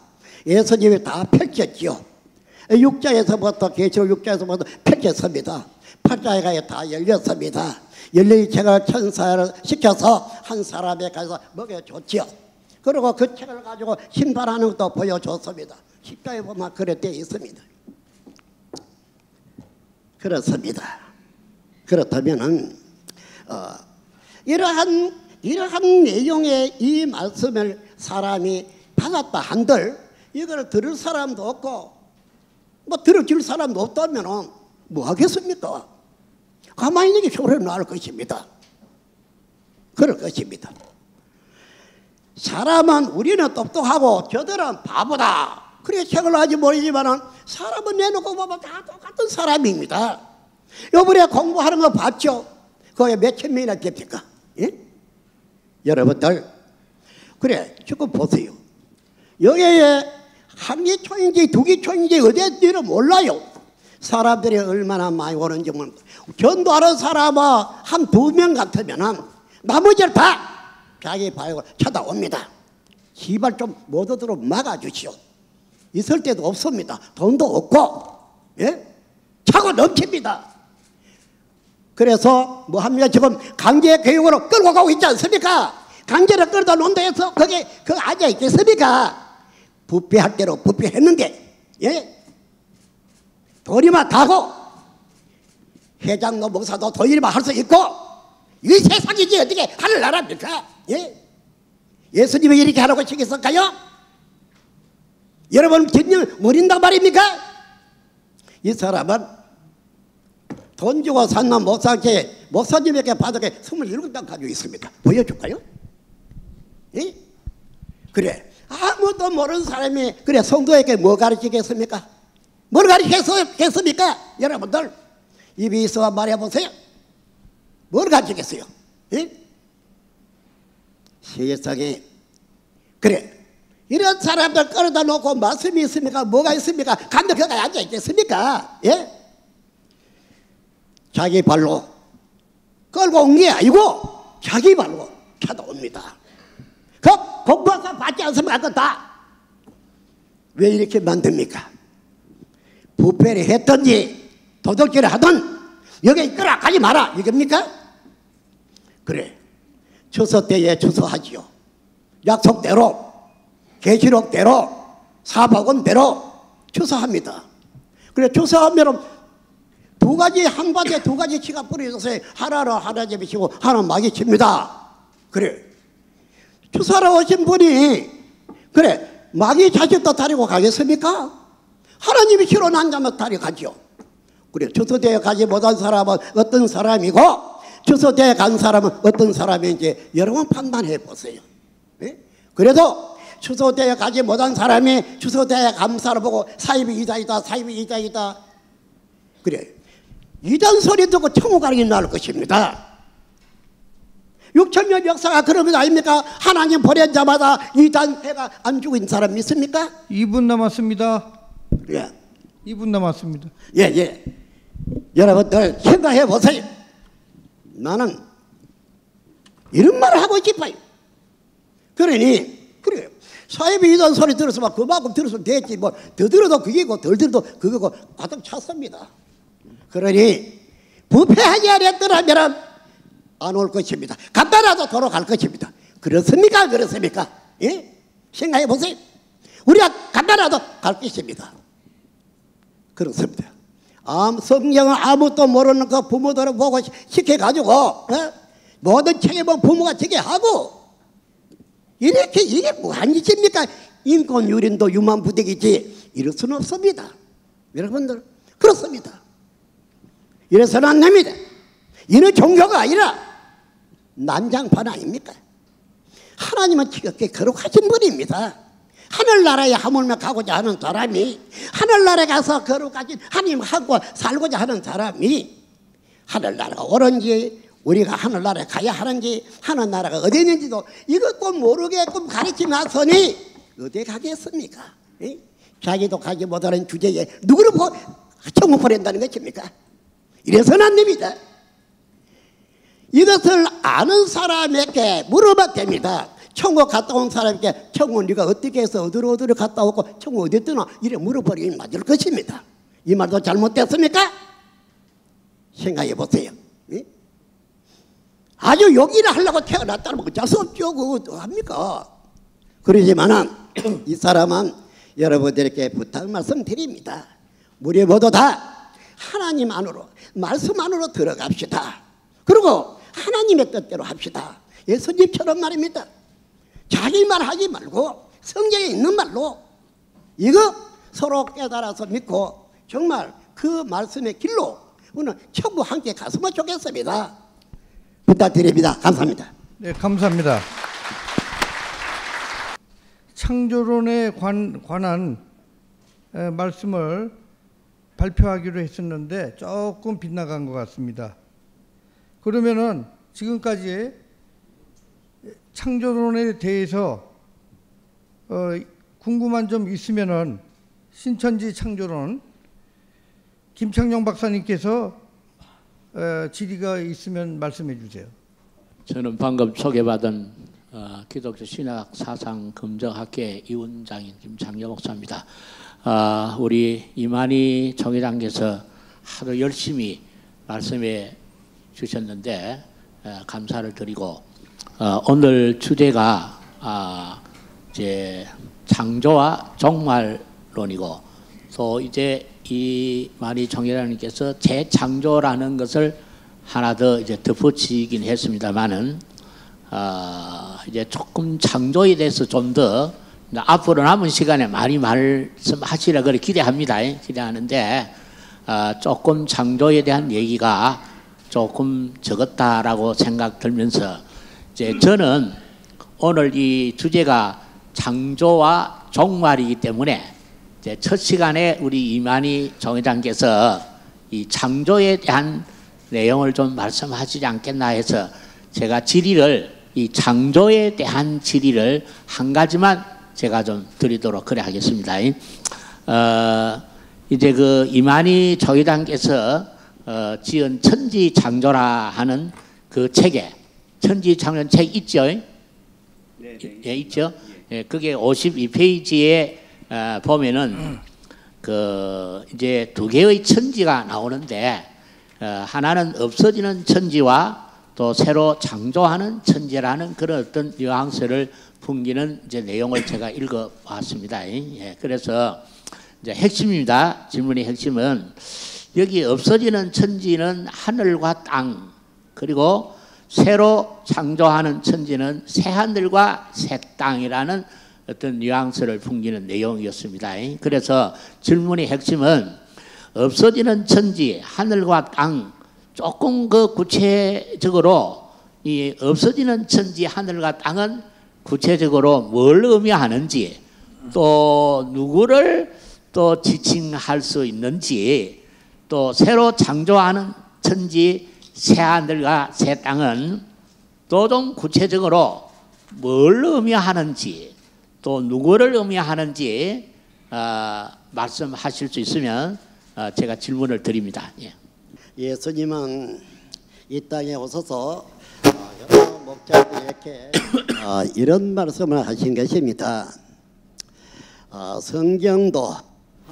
예수님이 다 펼쳤죠. 6장에서부터 계시록 6장에서부터 펼쳤습니다. 8장에 다 열렸습니다. 열린 책을 천사를 시켜서 한 사람에게 가서 먹여줬죠. 그리고 그 책을 가지고 심판하는 것도 보여줬습니다. 10장에 보면 그래 되어 있습니다. 그렇습니다. 그렇다면은 이러한 내용의 이 말씀을 사람이 받았다 한들 이걸 들을 사람도 없고 뭐 들어줄 사람도 없다면은 뭐 하겠습니까? 가만히 있는 게 소리를 나올 것입니다. 그럴 것입니다. 사람은 우리는 똑똑하고 저들은 바보다 그래 책을 아직 모르지만은 사람은 내놓고 보면 다 똑같은 사람입니다. 요번에 공부하는 거 봤죠? 거기에 몇천 명이나 됩니까? 예? 여러분들 그래 지금 보세요. 여기에 한 기초인지 두 기초인지 어디인지는 몰라요. 사람들이 얼마나 많이 오는지 모릅니다. 전도하는 사람은 한 두 명 같으면은 나머지를 다 자기 발을 쳐다옵니다. 제발 좀 못 오도록 막아주시오. 있을 때도 없습니다. 돈도 없고, 예? 차고 넘칩니다. 그래서 뭐 합니까? 지금 강제 교육으로 끌고 가고 있지 않습니까? 강제로 끌다 논다 해서 거기 앉아 있겠습니까? 부패할 대로 부패했는데, 예? 돈이만 다고 회장도 목사도 돈이만 할 수 있고 이 세상이지 어떻게 하늘나라입니까? 예? 예수님이 이렇게 하라고 시켰을까요? 여러분 전혀 모른단 말입니까? 이 사람은 돈 주고 산난 목사님에게 받은 게 27장 가지고 있습니다. 보여줄까요? 예? 그래 아무도 모르는 사람이 그래 성도에게 뭐 가르치겠습니까? 뭘 가르치겠습니까? 여러분들 입이 있어 말해보세요. 뭘 가르치겠어요? 예? 세상에 그래 이런 사람들 끌어다 놓고 말씀이 있습니까? 뭐가 있습니까? 간들 거기 앉아 있겠습니까? 예? 자기 발로 끌고 온 게 아니고 자기 발로 찾아옵니다. 그 공부해서 받지 않습니까? 그거 다 왜 이렇게 만듭니까? 부패를 했든지 도둑질을 하든 여기 있거라 가지 마라 이겁니까? 그래 추수 때에 추수하지요. 약속대로 계시록대로 사복음대로 추수합니다. 그래 추수하면 두 가지 한 밭에 두 가지 치가 뿌려져서 하나로 하나님이 치고 하나 막이 칩니다. 그래 추수하러 오신 분이 그래 막이 자식도 다리고 가겠습니까? 하나님이 치러 난 자면 다리가죠. 그래 추수대에 가지 못한 사람은 어떤 사람이고 추수대에 간 사람은 어떤 사람인지 여러분 판단해 보세요. 네? 그래도 추수대에 가지 못한 사람이 추수대에 간 사람 보고 사입이 이자이다 사입이 이자이다 그래 이단 소리 듣고 천국 가는 게 나을 것입니다. 6,000년 역사가 그런 것 아닙니까? 하나님 보낸 자마다 이단 해가 안 죽은 사람 믿습니까? 2분 남았습니다. 예. 2분 남았습니다. 예. 여러분들 생각해 보세요. 나는 이런 말을 하고 싶어요. 그러니 그래요. 사입이 이단 소리 들었으면 그만큼 들었으면 됐지 뭐 더 들어도 그게고 덜 들어도 그거고 가득 찼습니다. 그러니 부패하지 않았더라면 안 올 것입니다. 간단하도 돌아갈 것입니다. 그렇습니까? 그렇습니까? 예? 생각해 보세요. 우리가 간단하도 갈 것입니다. 그렇습니다. 성경은 아무것도 모르는 그 부모들을 보고 시켜가지고 모든 책임은 부모가 지게 하고 이렇게 이게 무한 짓입니까? 인권 유린도 유만부득이지 이럴 수는 없습니다. 여러분들 그렇습니다. 이래서는 안 됩니다. 이는 종교가 아니라 난장판 아닙니까? 하나님은 지극히 거룩하신 분입니다. 하늘나라에 하물며 가고자 하는 사람이 하늘나라에 가서 거룩하신 하나님하고 살고자 하는 사람이 하늘나라가 옳은지 우리가 하늘나라에 가야 하는지 하늘나라가 어디 있는지도 이것도 모르게끔 가르치면서니 어디 가겠습니까? 에? 자기도 가지 못하는 주제에 누구를 보고 천국 보낸다는 것입니까? 이래서는 안 됩니다. 이것을 아는 사람에게 물어봐야 됩니다. 천국 갔다 온 사람에게 천국 네가 어떻게 해서 어디로 갔다 오고 천국 어디 있더나 이래 물어버리면 맞을 것입니다. 이 말도 잘못됐습니까? 생각해 보세요. 예? 아주 욕이나 하려고 태어났다면 어쩔 수 없죠. 그거 합니까? 그러지만은 이 사람은 여러분들에게 부탁 말씀드립니다. 우리 모두 다 하나님 안으로 말씀 안으로 들어갑시다. 그리고 하나님의 뜻대로 합시다. 예수님처럼 말입니다. 자기 말 하지 말고 성경에 있는 말로 이거 서로 깨달아서 믿고 정말 그 말씀의 길로 오늘 천국 함께 갔으면 좋겠습니다. 부탁드립니다. 감사합니다. 네, 감사합니다. 창조론에 관한 말씀을 발표하기로 했었는데 조금 빗나간 것 같습니다. 그러면은 지금까지 창조론에 대해서 궁금한 점 있으면은 신천지 창조론 김창룡 박사님께서 질의가 있으면 말씀해 주세요. 저는 방금 소개받은 기독교 신학 사상 검정학회 위원장인 김창룡 목사입니다. 우리 이만희 정의당께서 하루 열심히 말씀해 주셨는데 감사를 드리고 오늘 주제가 이제 창조와 종말론이고 또 이제 이만희 정의당님께서 재창조라는 것을 하나 더 이제 덧붙이긴 했습니다만은 이제 조금 창조에 대해서 좀 더 앞으로 남은 시간에 많이 말씀하시라 그래 기대합니다. 기대하는데 조금 창조에 대한 얘기가 조금 적었다라고 생각 들면서 이제 저는 오늘 이 주제가 창조와 종말이기 때문에 이제 첫 시간에 우리 이만희 정의장께서 이 창조에 대한 내용을 좀 말씀하시지 않겠나 해서 제가 질의를 이 창조에 대한 질의를 한 가지만 제가 좀 드리도록 그래 하겠습니다. 이제 그 이만희 정의장께서 지은 천지 창조라 하는 그 책에 천지 창조 책 있죠? 네, 예, 있죠. 예, 그게 52페이지에 보면은 그 이제 두 개의 천지가 나오는데 하나는 없어지는 천지와 또 새로 창조하는 천지라는 그런 어떤 뉘앙스를 풍기는 이제 내용을 제가 읽어봤습니다. 예, 그래서 이제 핵심입니다. 질문의 핵심은 여기 없어지는 천지는 하늘과 땅 그리고 새로 창조하는 천지는 새 하늘과 새 땅이라는 어떤 뉘앙스를 풍기는 내용이었습니다. 그래서 질문의 핵심은 없어지는 천지 하늘과 땅 조금 그 구체적으로 이 없어지는 천지 하늘과 땅은 구체적으로 뭘 의미하는지 또 누구를 또 지칭할 수 있는지 또 새로 창조하는 천지 새 하늘과 새 땅은 또 좀 구체적으로 뭘 의미하는지 또 누구를 의미하는지 말씀하실 수 있으면 제가 질문을 드립니다. 예. 예수님은 이 땅에 오셔서 여러 목자들에게 이런 말씀을 하신 것입니다. 성경도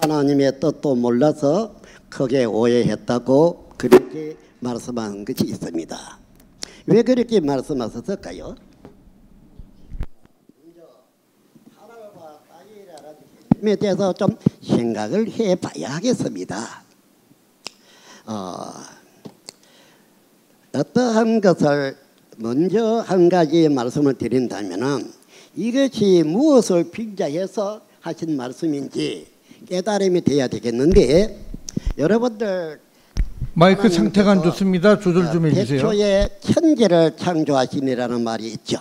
하나님의 뜻도 몰라서 크게 오해했다고 그렇게 말씀한 것이 있습니다. 왜 그렇게 말씀하셨을까요? 하늘과 땅이라는 개념에 대해서 좀 생각을 해봐야 하겠습니다. 어떠한 것을 먼저 한 가지 말씀을 드린다면은 이것이 무엇을 빙자해서 하신 말씀인지 깨달음이 돼야 되겠는데 여러분들 마이크 상태가 안 좋습니다. 조절 좀 해주세요. 태초에 천지를 창조하시니라는 말이 있죠.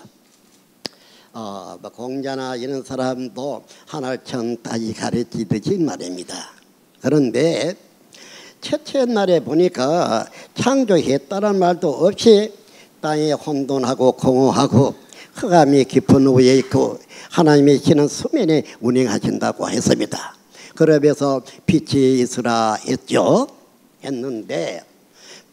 공자나 이런 사람도 하늘 천 따위 가르치듯이 말입니다. 그런데 첫째 날에 보니까 창조했다는 말도 없이 땅에 혼돈하고 공허하고 흑암이 깊은 후에 있고 하나님의 신은 수면에 운행하신다고 했습니다. 그러면서 빛이 있으라 했는데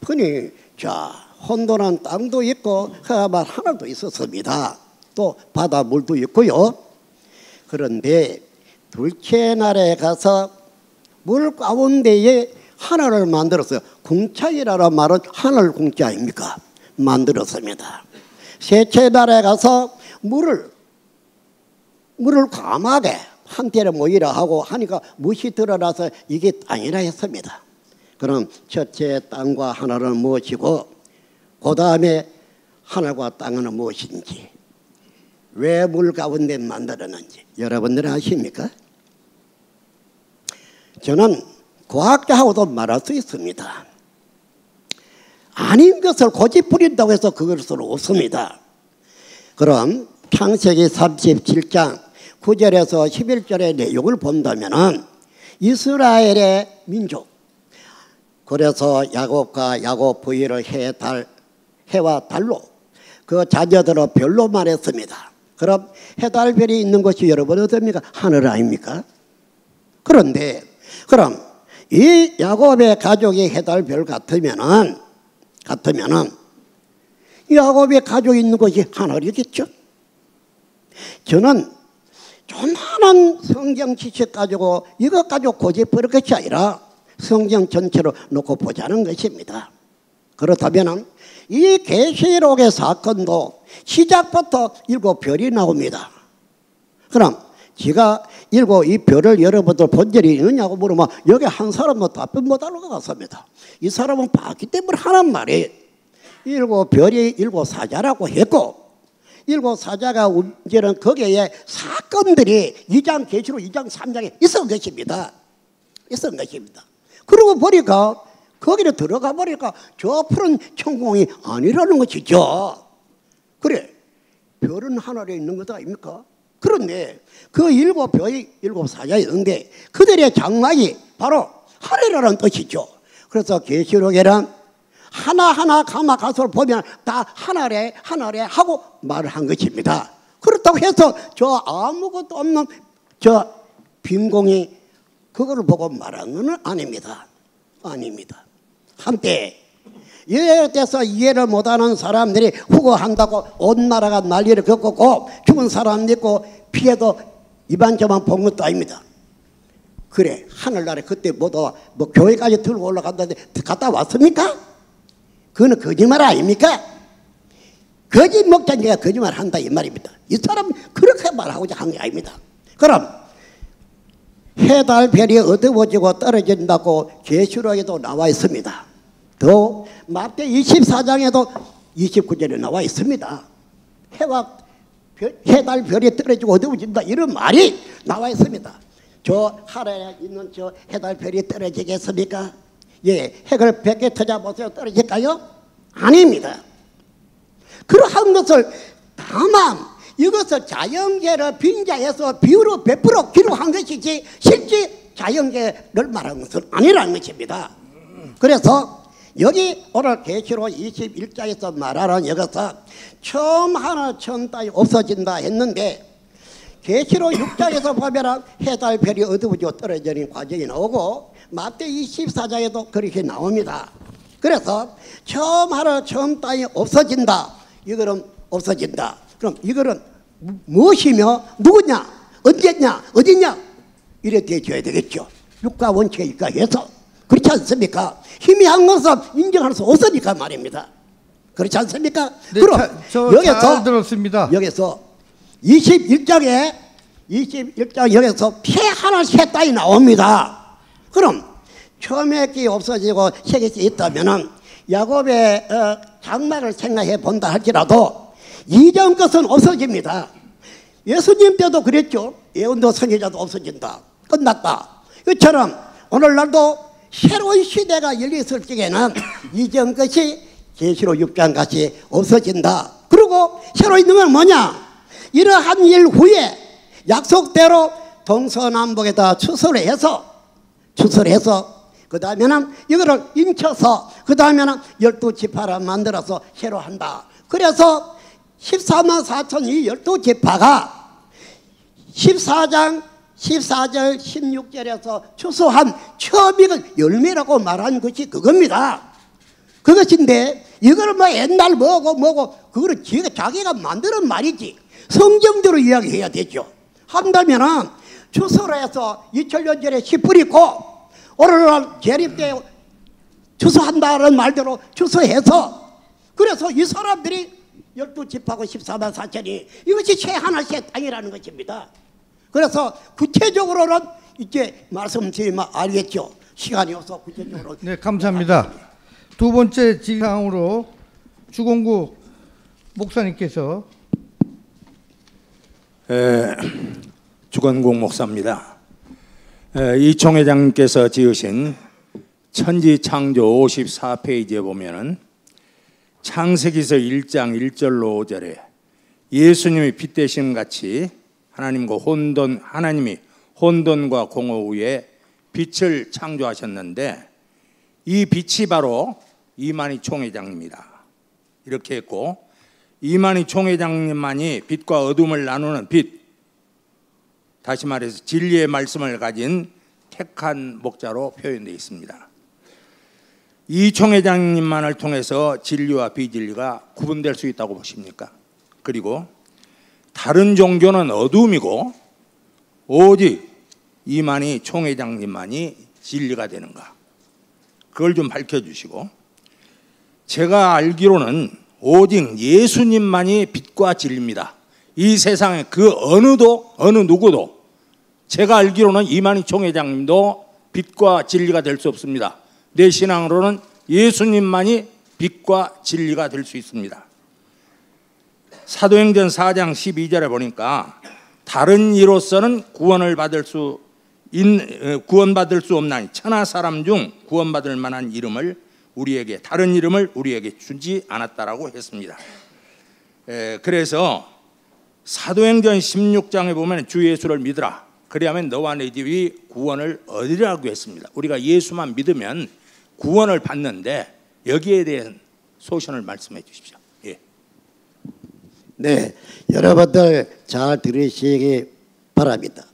보니 자 혼돈한 땅도 있고 흑암한 하늘도 있었습니다. 또 바닷물도 있고요. 그런데 둘째 날에 가서 물 가운데에 하늘을 만들었어요. 궁창이라는 말은 하늘 궁창 아닙니까? 만들었습니다. 셋째 날에 가서 물을 감하게 한때를 모이라 하고 하니까 무엇이 드러나서 이게 땅이라 했습니다. 그럼 첫째 땅과 하늘은 무엇이고 그 다음에 하늘과 땅은 무엇인지 왜 물 가운데 만들었는지 여러분들 아십니까? 저는 과학자하고도 말할 수 있습니다. 아닌 것을 고집부린다고 해서 그것은 없습니다. 그럼 창세기 37장 9절에서 11절의 내용을 본다면 이스라엘의 민족. 그래서 야곱과 야곱 부인을 해와 달로 그 자녀들은 별로 말했습니다. 그럼 해달 별이 있는 곳이 여러분 어디입니까? 하늘 아닙니까? 그런데 그럼 이 야곱의 가족이 해달 별 같으면은 야곱의 가족이 있는 곳이 하늘이겠죠. 저는 조만한 성경 지식 가지고 이것 가지고 고집부릴 것이 아니라 성경 전체로 놓고 보자는 것입니다. 그렇다면 이 계시록의 사건도 시작부터 7별이 나옵니다. 그럼 제가 이 별을 여러분들 본 적이 있느냐고 물으면 여기 한 사람도 답변 못할 것 같습니다. 이 사람은 봤기 때문에 하는 말이 7별이 7사자라고 했고 7사자가 움직이는 거기에 사건들이 2장 계시록 2장 3장에 있었던 것입니다. 그러고 보니까 거기를 들어가 보니까 저 푸른 천공이 아니라는 것이죠. 그래, 별은 하늘에 있는 것 아닙니까? 그런데 그 7별이 7사자였는데 그들의 장막이 바로 하늘이라는 뜻이죠. 그래서 계시록에는 하나하나 가마 가서 보면 다 하늘에 하고 말을 한 것입니다. 그렇다고 해서 저 아무것도 없는 저 빈공이 그거를 보고 말한 건 아닙니다. 한때 이에 대해서 이해를 못하는 사람들이 후거한다고 온 나라가 난리를 겪었고 죽은 사람도 있고 피해도 이만저만 본 것도 아닙니다. 그래, 하늘나라에 그때 뭐 교회까지 들고 올라간다는데 갔다 왔습니까? 그거는 거짓말 아닙니까? 거짓 목자니까 거짓말 한다 이 말입니다. 이 사람 그렇게 말하고자 한 게 아닙니다. 그럼 해달 별이 어두워지고 떨어진다고 계시록에도 나와 있습니다. 또 마태 24장에도 29절에 나와 있습니다. 해달 별이 떨어지고 어두워진다 이런 말이 나와 있습니다. 저 하늘에 있는 저 해달 별이 떨어지겠습니까? 예, 핵을 100개 터져보세요. 떨어질까요? 아닙니다. 그러한 것을 다만 이것을 자연계를 빙자해서 비유로 100% 기록한 것이지 실제 자연계를 말하는 것은 아니라는 것입니다. 그래서 여기 오늘 계시록 21장에서 말하는 이것은 처음 하나 처음 따위 없어진다 했는데 계시록 6장에서 보면 해달 별이 어두워지고 떨어지는 과정이 나오고 마태 24장에도 그렇게 나옵니다. 그래서 처음 하나 처음 따위 없어진다. 이거는 없어진다. 그럼 이거는 무엇이며 누구냐 언제냐 어디냐 이래 대줘야 되겠죠. 육가 원칙에 입각해서 그렇지 않습니까? 희미한 것은 인정할 수 없으니까 말입니다. 그렇지 않습니까? 네, 그럼 여기서 잘 들었습니다. 여기서 21장에 여기서 폐 하나 세 따위 나옵니다. 그럼 처음에 게 없어지고 세계에 있다면은 야곱의 장막을 생각해 본다 할지라도 이전 것은 없어집니다. 예수님 때도 그랬죠. 예언도 선지자도 없어진다. 끝났다. 이처럼 오늘날도 새로운 시대가 열렸을 적에는 이전 것이 계시록 6장 같이 없어진다. 그리고 새로 있는 건 뭐냐? 이러한 일 후에 약속대로 동서남북에다 추설을 해서 그 다음에는 이거를 인쳐서 그 다음에는 12지파를 만들어서 새로 한다. 그래서 14만 4천 이 12지파가 14장 14절 16절에서 추수한 처음 익은 열매라고 말한 것이 그겁니다. 그것인데 이거를 뭐 옛날 뭐고 그거를 자기가 만드는 말이지 성경대로 이야기해야 되죠. 한다면은 추수를 해서 2000년 전에 씨 뿌리고 오늘날 재림 때 추수한다는 말대로 추수해서 그래서 이 사람들이 12지파고 14만 4천이 이것이 새 하나씩 땅이라는 것입니다. 그래서 구체적으로는 이제 말씀드리면 알겠죠. 시간이 없어 구체적으로. 네, 감사합니다. 두 번째 지상으로 주공구 목사님께서. 주건국 목사입니다. 이 총회장님께서 지으신 천지창조 54페이지에 보면은 창세기서 1장 1절로 5절에 예수님이 빛 되심 같이 하나님이 혼돈과 공허 후에 빛을 창조하셨는데 이 빛이 바로 이만희 총회장입니다. 이렇게 했고, 이만희 총회장님만이 빛과 어둠을 나누는 빛, 다시 말해서 진리의 말씀을 가진 택한 목자로 표현되어 있습니다. 이 총회장님만을 통해서 진리와 비진리가 구분될 수 있다고 보십니까? 그리고 다른 종교는 어둠이고 오직 이만희 총회장님만이 진리가 되는가? 그걸 좀 밝혀주시고, 제가 알기로는 오직 예수님만이 빛과 진리입니다. 이 세상에 그 어느 누구도, 제가 알기로는 이만희 총회장님도 빛과 진리가 될 수 없습니다. 내 신앙으로는 예수님만이 빛과 진리가 될 수 있습니다. 사도행전 4장 12절에 보니까 다른 이로서는 구원받을 수 없나니 천하 사람 중 구원받을 만한 이름을 우리에게, 다른 이름을 우리에게 주지 않았다라고 했습니다. 그래서 사도행전 16장에 보면 주 예수를 믿으라, 그리하면 너와 내 집이 구원을 얻으리라고 했습니다. 우리가 예수만 믿으면 구원을 받는데 여기에 대한 소신을 말씀해 주십시오. 예. 네, 여러분들 잘 들으시기 바랍니다.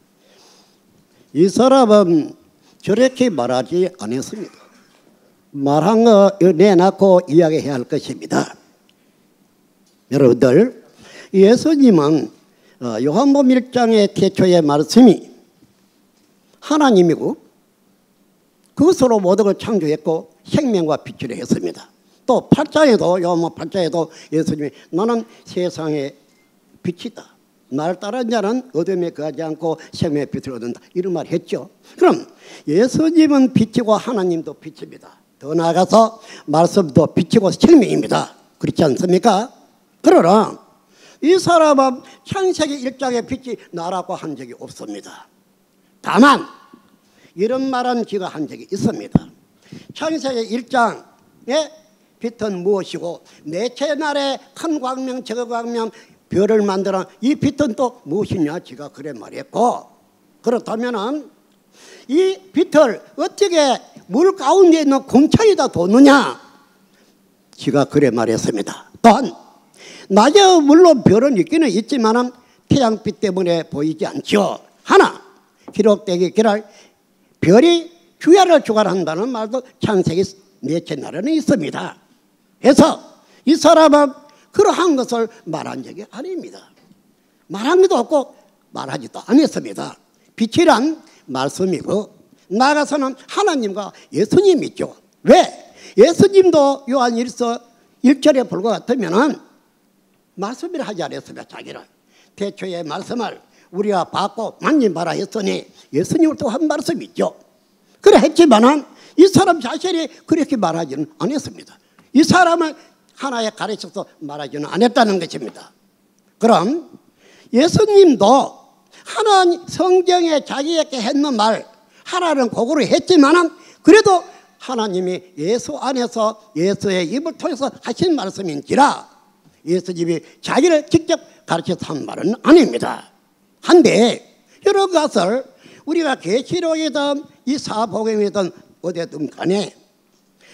이 사람은 저렇게 말하지 않았습니다. 말한 거 내놓고 이야기해야 할 것입니다. 여러분들, 예수님은 요한복음 1장의 태초의 말씀이 하나님이고 그것으로 모든 걸 창조했고 생명과 빛을 했습니다. 또 8장에도, 요한복음 8장에도 예수님이 나는 세상의 빛이다, 나를 따르는 자는 어둠에 거하지 않고 생명의 빛을 얻는다, 이런 말 했죠. 그럼 예수님은 빛이고 하나님도 빛입니다. 더 나아가서 말씀도 빛이고 생명입니다. 그렇지 않습니까? 그러나 이 사람은 창세기 1장의 빛이 나라고 한 적이 없습니다. 다만 이런 말은 제가 한 적이 있습니다. 창세기 1장의 빛은 무엇이고 넷째 날에 큰 광명, 저거 광명, 별을 만들어 이 빛은 또 무엇이냐, 제가 그래 말했고, 그렇다면 이 빛을 어떻게 물 가운데 있는 궁창에다 뒀느냐, 제가 그래 말했습니다. 또한 낮에 물론 별은 있기는 있지만 태양빛 때문에 보이지 않죠. 하나 기록되기를 별이 주야를 주관한다는 말도 창세기 넷째 날에는 있습니다. 그래서 이 사람은 그러한 것을 말한 적이 아닙니다. 말한 것도 없고 말하지도 않았습니다. 빛이란 말씀이고 나아가서는 하나님과 예수님이죠. 왜? 예수님도 요한 1서 1절에 볼 것 같으면 말씀을 하지 않았습니다. 자기는 태초의 말씀을 우리가 받고 만진바라 했으니 예수님을 또 한 말씀이 있죠. 그래 했지만은 이 사람 자신이 그렇게 말하지는 않았습니다. 이 사람을 하나에 가르쳐서 말하지는 않았다는 것입니다. 그럼 예수님도 하나님 성경에 자기에게 했는 말 하나는 고거로 했지만은 그래도 하나님이 예수 안에서 예수의 입을 통해서 하신 말씀인지라 예수님이 자기를 직접 가르쳐서 한 말은 아닙니다. 한데 여러 것을 우리가 계시록이든 이 사복음이든 어디든 간에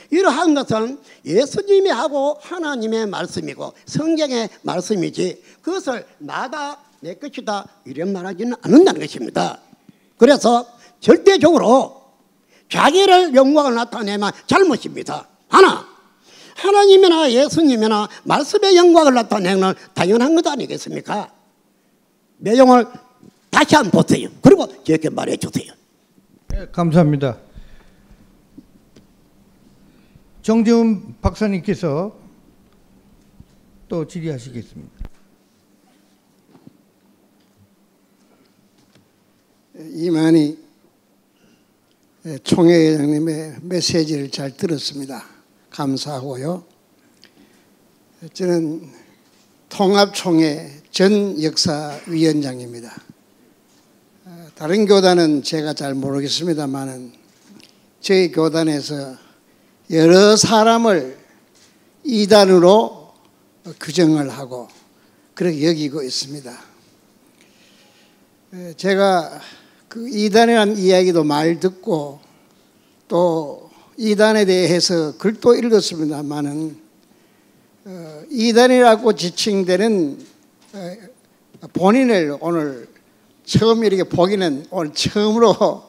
이러한 것은 예수님이 하고 하나님의 말씀이고 성경의 말씀이지 그것을 나다 내 것이다 이런 말하지는 않는다는 것입니다. 그래서 절대적으로 자기를 영광을 나타내면 잘못입니다. 하나 하나님이나 예수님이나 말씀의 영광을 나타내는 건 당연한 것 아니겠습니까? 내용을 다시 한번 보세요. 그리고 저렇게 말해 주세요. 네, 감사합니다. 정재훈 박사님께서 또 질의하시겠습니다. 이만희 총회장님의 메시지를 잘 들었습니다. 감사하고요. 저는 통합총회 전 역사위원장입니다. 다른 교단은 제가 잘 모르겠습니다만은 저희 교단에서 여러 사람을 이단으로 규정을 하고 그렇게 여기고 있습니다. 제가 그 이단이라는 이야기도 많이 듣고 또 이단에 대해서 글도 읽었습니다만은 이단이라고 지칭되는 본인을 오늘 처음 이렇게 보기는 오늘 처음으로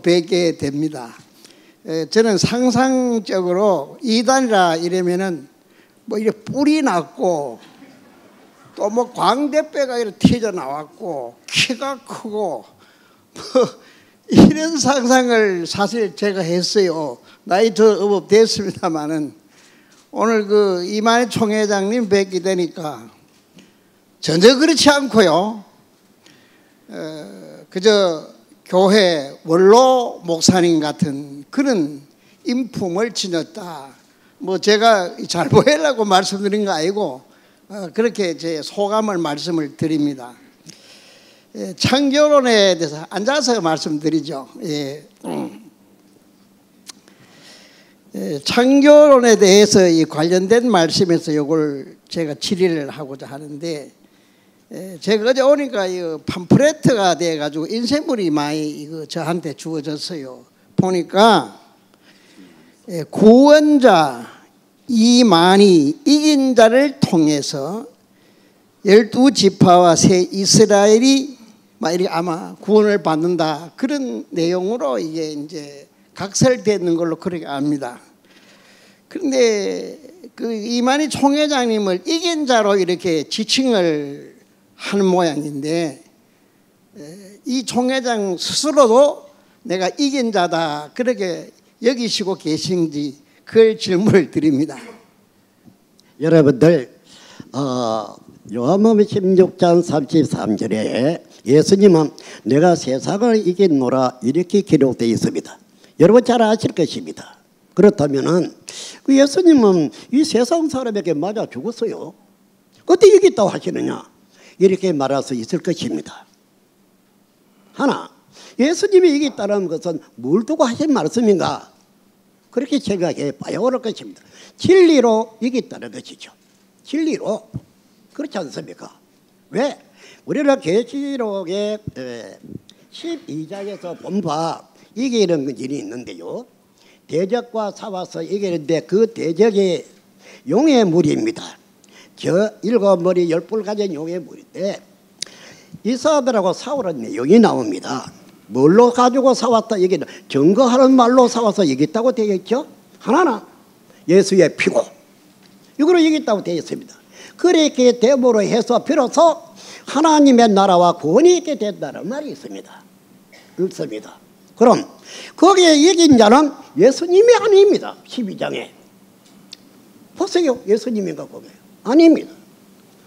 뵙게 됩니다. 저는 상상적으로 이단이라 이러면은 뭐 이렇게 뿔이 났고 또 뭐 광대뼈가 이렇게 튀져 나왔고 키가 크고 뭐 이런 상상을 사실 제가 했어요. 나이 더 어법 됐습니다만은 오늘 그 이만희 총회장님 뵙게 되니까 전혀 그렇지 않고요. 그저 교회 원로 목사님 같은 그런 인품을 지녔다. 뭐 제가 잘 보이려고 말씀드린 거 아니고 그렇게 제 소감을 말씀을 드립니다. 창조론에 대해서 앉아서 말씀드리죠. 창조론에 대해서 이 관련된 말씀에서 이걸 제가 질의를 하고자 하는데, 제가 어제 오니까 이 팜프레트가 돼가지고 인쇄물이 많이 이거 저한테 주어졌어요. 보니까 구원자 이만희 이긴 자를 통해서 12지파와 새 이스라엘이 막 이렇게 아마 구원을 받는다, 그런 내용으로 이게 이제 각설되는 걸로 그렇게 압니다. 그런데 그 이만희 총회장님을 이긴 자로 이렇게 지칭을 하는 모양인데, 이 총회장 스스로도 내가 이긴 자다 그렇게 여기시고 계신지 그걸 질문을 드립니다. 여러분들 요한복음 16장 33절에 예수님은 내가 세상을 이겼노라 이렇게 기록되어 있습니다. 여러분 잘 아실 것입니다. 그렇다면은 그 예수님은 이 세상 사람에게 맞아 죽었어요. 어떻게 이겼다고 하시느냐 이렇게 말할 수 있을 것입니다. 하나, 예수님이 이겼다는 것은 뭘 두고 하신 말씀인가? 그렇게 생각해 봐야 할 것입니다. 진리로 이겼다는 것이죠. 진리로. 그렇지 않습니까? 왜? 우리는 계시록의 12장에서 본바 이기는 일이 있는데요. 대적과 싸워서 이기는데 그 대적이 용의 무리입니다. 저 7머리 10뿔 가진 용의 무리인데 이 사람들하고 싸우는 내용이 나옵니다. 뭘로 가지고 싸웠다 이기는, 증거하는 말로 싸워서 이겼다고 되어 있죠. 하나는 예수의 피고 이거로 이겼다고 되어 있습니다. 그렇게 됨으로 해서 비로소 하나님의 나라와 구원이 있게 된다는 말이 있습니다. 없습니다. 그럼 거기에 이긴 자는 예수님이 아닙니다. 12장에 보세요. 예수님인가 거기 아닙니다.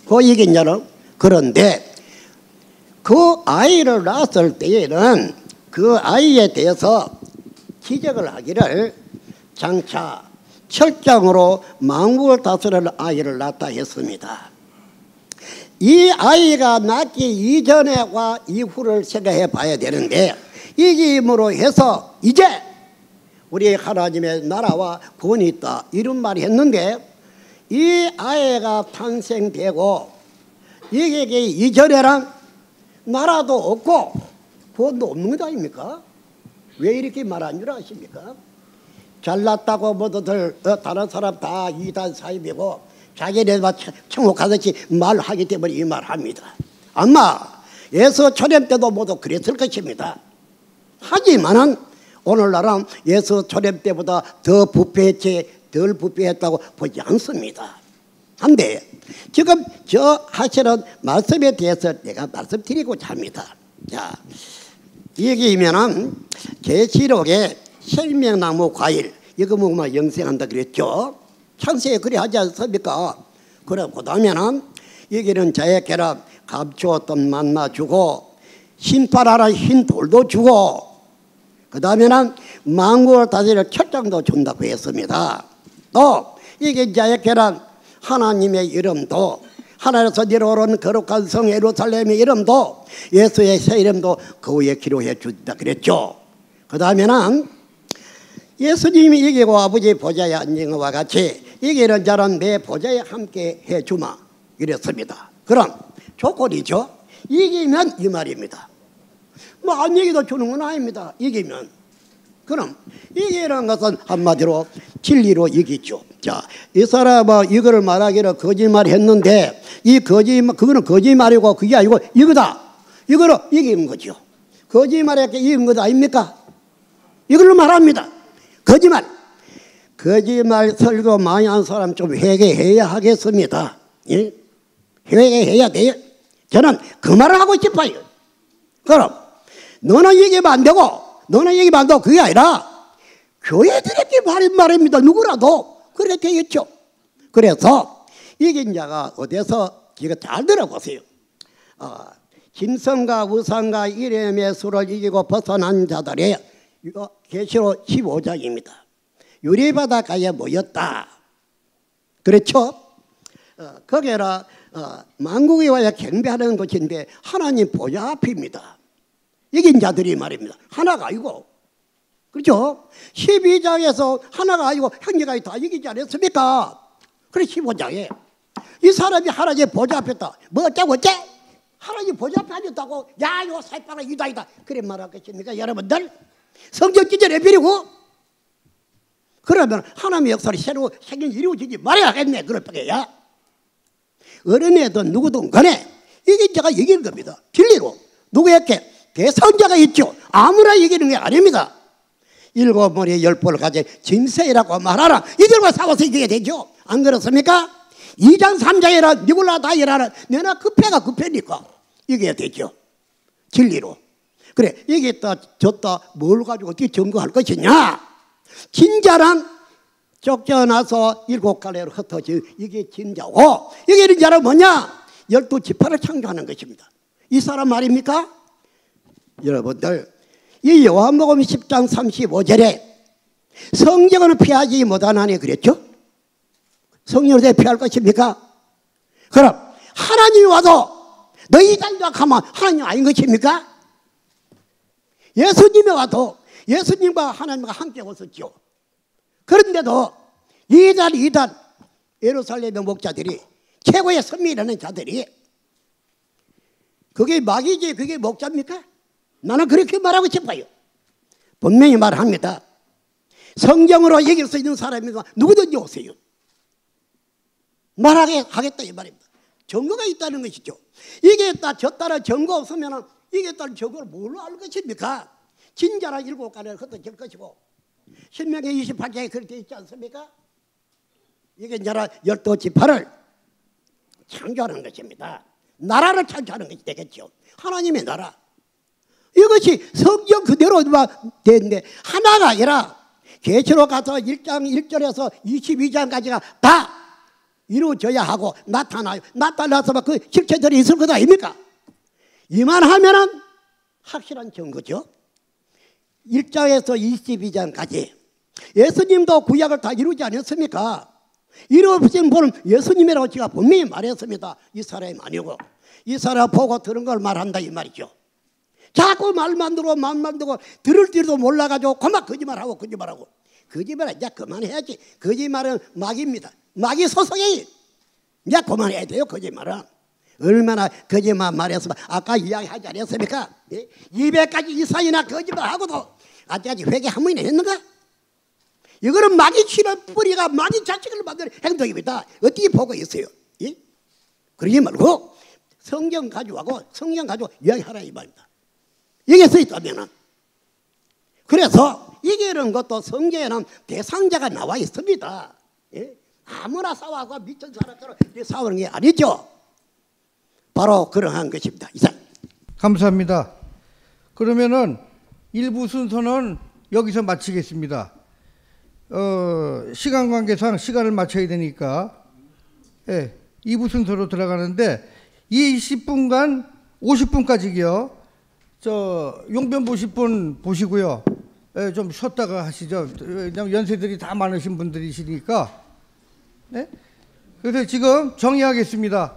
그 이긴 자는. 그런데 그 아이를 낳았을 때에는 그 아이에 대해서 기적을 하기를 장차 철장으로 만국을 다스릴 아이를 낳았다 했습니다. 이 아이가 낳기 이전에와 이후를 생각해 봐야 되는데, 이김으로 해서 이제 우리 하나님의 나라와 구원이 있다 이런 말이 했는데, 이 아이가 탄생되고 이게 이전에는 나라도 없고 구원도 없는 거 아닙니까? 왜 이렇게 말한 줄 아십니까? 잘났다고 모두들 다른 사람 다 이단 사입이고 자기네 청옥하듯이 말하기 때문에 이 말합니다. 아마 예수 초림 때도 모두 그랬을 것입니다. 하지만은 오늘날은 예수 초림 때보다 더 부패했지 덜 부패했다고 보지 않습니다. 한데 지금 저 하시는 말씀에 대해서 내가 말씀드리고자 합니다. 자, 여기면은 계시록에 생명나무 과일 이거 먹으면 영생한다 그랬죠. 창세에 그래 하지 않습니까? 그러고 나면은 여기는 자에게는 감추었던 만나 주고 심판하라 흰 돌도 주고 그 다음에는 만국을 다스릴 철장도 준다고 했습니다. 또 이게 자에게는 하나님의 이름도 하나님에서 내려오는 거룩한 성 예루살렘의 이름도 예수의 새 이름도 그 위에 기록해 준다 그랬죠. 그 다음에는 예수님이 이기고 아버지 보좌에 앉은 것과 같이 이기는 자는 내 보좌에 함께 해주마 이랬습니다. 그럼 조건이죠. 이기면 이 말입니다. 뭐 안 얘기도 주는 건 아닙니다. 이기면. 그럼 이기라는 것은 한마디로 진리로 이기죠. 자, 이 사람은 이거를 말하기를 거짓말했는데 이 거짓말 그거는 거짓말이고 그게 아니고 이거다. 이거로 이기는 거죠. 거짓말했게 이긴 것 아닙니까? 이걸로 말합니다. 거짓말. 거짓말 설교 많이 한 사람 좀 회개해야 하겠습니다. 예? 회개해야 돼요. 저는 그 말을 하고 싶어요. 그럼 너는 얘기하면 안 되고 너는 얘기하면 안 되고 그게 아니라 교회들에게 말인 말입니다. 누구라도 그래 되겠죠. 그래서 이긴 자가 어디서 이거 잘 들어보세요. 짐승과 우상과 이름의 수를 이기고 벗어난 자들이 계시록 15장입니다. 유리바닷가에 모였다. 그렇죠? 거기라 만국에 와야 경배하는 곳인데 하나님 보좌 앞입니다. 이긴 자들이 말입니다. 하나가 아니고. 그렇죠? 12장에서 하나가 아니고 형제가 다 이기지 않았습니까? 그래 15장에 이 사람이 하나님 보좌 앞에 있다. 뭐 어쩌고 어째? 하나님 보좌 앞에 앉았다고 야 이거 살빠가 유다이다 그래 말하겠습니까? 여러분들 성경 기절해 버리고 그러면 하나님의 역사를 새로 생긴 이루어지지 말아야겠네. 그럴 바에야 어른애든 누구든 간에 이긴 자가 이기는 겁니다. 진리로. 누구에게? 대선자가 있죠. 아무나 이기는 게 아닙니다. 7머리에 10볼을 가진 짐승이라고 말하라. 이들과 싸워서 이기게 되죠. 안 그렇습니까? 2장 3장이라 니골라 다이라는 내나 급해가 급해니까 이겨야 되죠. 진리로. 그래 이겼다 졌다 뭘 가지고 어떻게 증거할 것이냐. 진자란 쫓겨나서 7갈래로 흩어져 이게 진자고 이기는 자는 뭐냐. 12지파를 창조하는 것입니다. 이 사람 말입니까? 여러분들 이 요한복음 10장 35절에 성경은 피하지 못하나니 그랬죠? 성경을 왜 피할 것입니까? 그럼 하나님이 와도 너희 자리가 가면 하나님 아닌 것입니까? 예수님이 와도 예수님과 하나님과 함께 오셨죠. 그런데도 이단 예루살렘의 목자들이 최고의 선미라는 자들이 그게 마귀지 그게 목자입니까? 나는 그렇게 말하고 싶어요. 분명히 말합니다. 성경으로 이길 수 있는 사람이 누구든지 오세요. 말하게 하겠다 이 말입니다. 증거가 있다는 것이죠. 이겼다 졌다는 증거 없으면 이겼다는 증거를 뭘로 알 것입니까? 진자라 7갈래를 흩어질 것이고 신명기 28장에 그렇게 있지 않습니까? 이게 나라 12지파를 창조하는 것입니다. 나라를 창조하는 것이 되겠죠. 하나님의 나라. 이것이 성경 그대로 되는데 하나가 아니라 계시록 가서 1장 1절에서 22장까지가 다 이루어져야 하고 나타나요. 나타나서 그 실체들이 있을 것 아닙니까? 이만하면은 확실한 증거죠. 1장에서 22장까지 예수님도 구약을 다 이루지 않았습니까? 이루어진 분은 예수님이라고 제가 분명히 말했습니다. 이 사람이 아니고 이 사람 보고 들은 걸 말한다 이 말이죠. 자꾸 말 만들고 들을 줄도 몰라가지고 그만 거짓말하고 거짓말은 이제 그만해야지. 거짓말은 마귀입니다. 마귀 소속이 이제 그만해야 돼요. 거짓말은 얼마나 거짓말 말했으면 아까 이야기하지 않았습니까? 200가지 이상이나 거짓말하고도 아직까지 회개 한 번이나 했는가? 이거는 마귀 치는 뿌리가 마귀 자식을 만드는 행동입니다. 어떻게 보고 있어요? 예? 그러지 말고 성경 가지고 이야기하라 이 말입니다. 이게 써 있다면은. 그래서 이기는 것도 성경에는 대상자가 나와 있습니다. 예? 아무나 싸워서 미친 사람처럼 싸우는 게 아니죠. 바로 그러한 것입니다. 이상. 감사합니다. 그러면은 1부 순서는 여기서 마치겠습니다. 시간 관계상 시간을 맞춰야 되니까 2부 순서로 들어가는데 이 10분간 50분까지요. 용변 보실 분 보시고요. 좀 쉬었다가 하시죠. 왜냐면 연세들이 다 많으신 분들이시니까. 네? 그래서 지금 정리하겠습니다.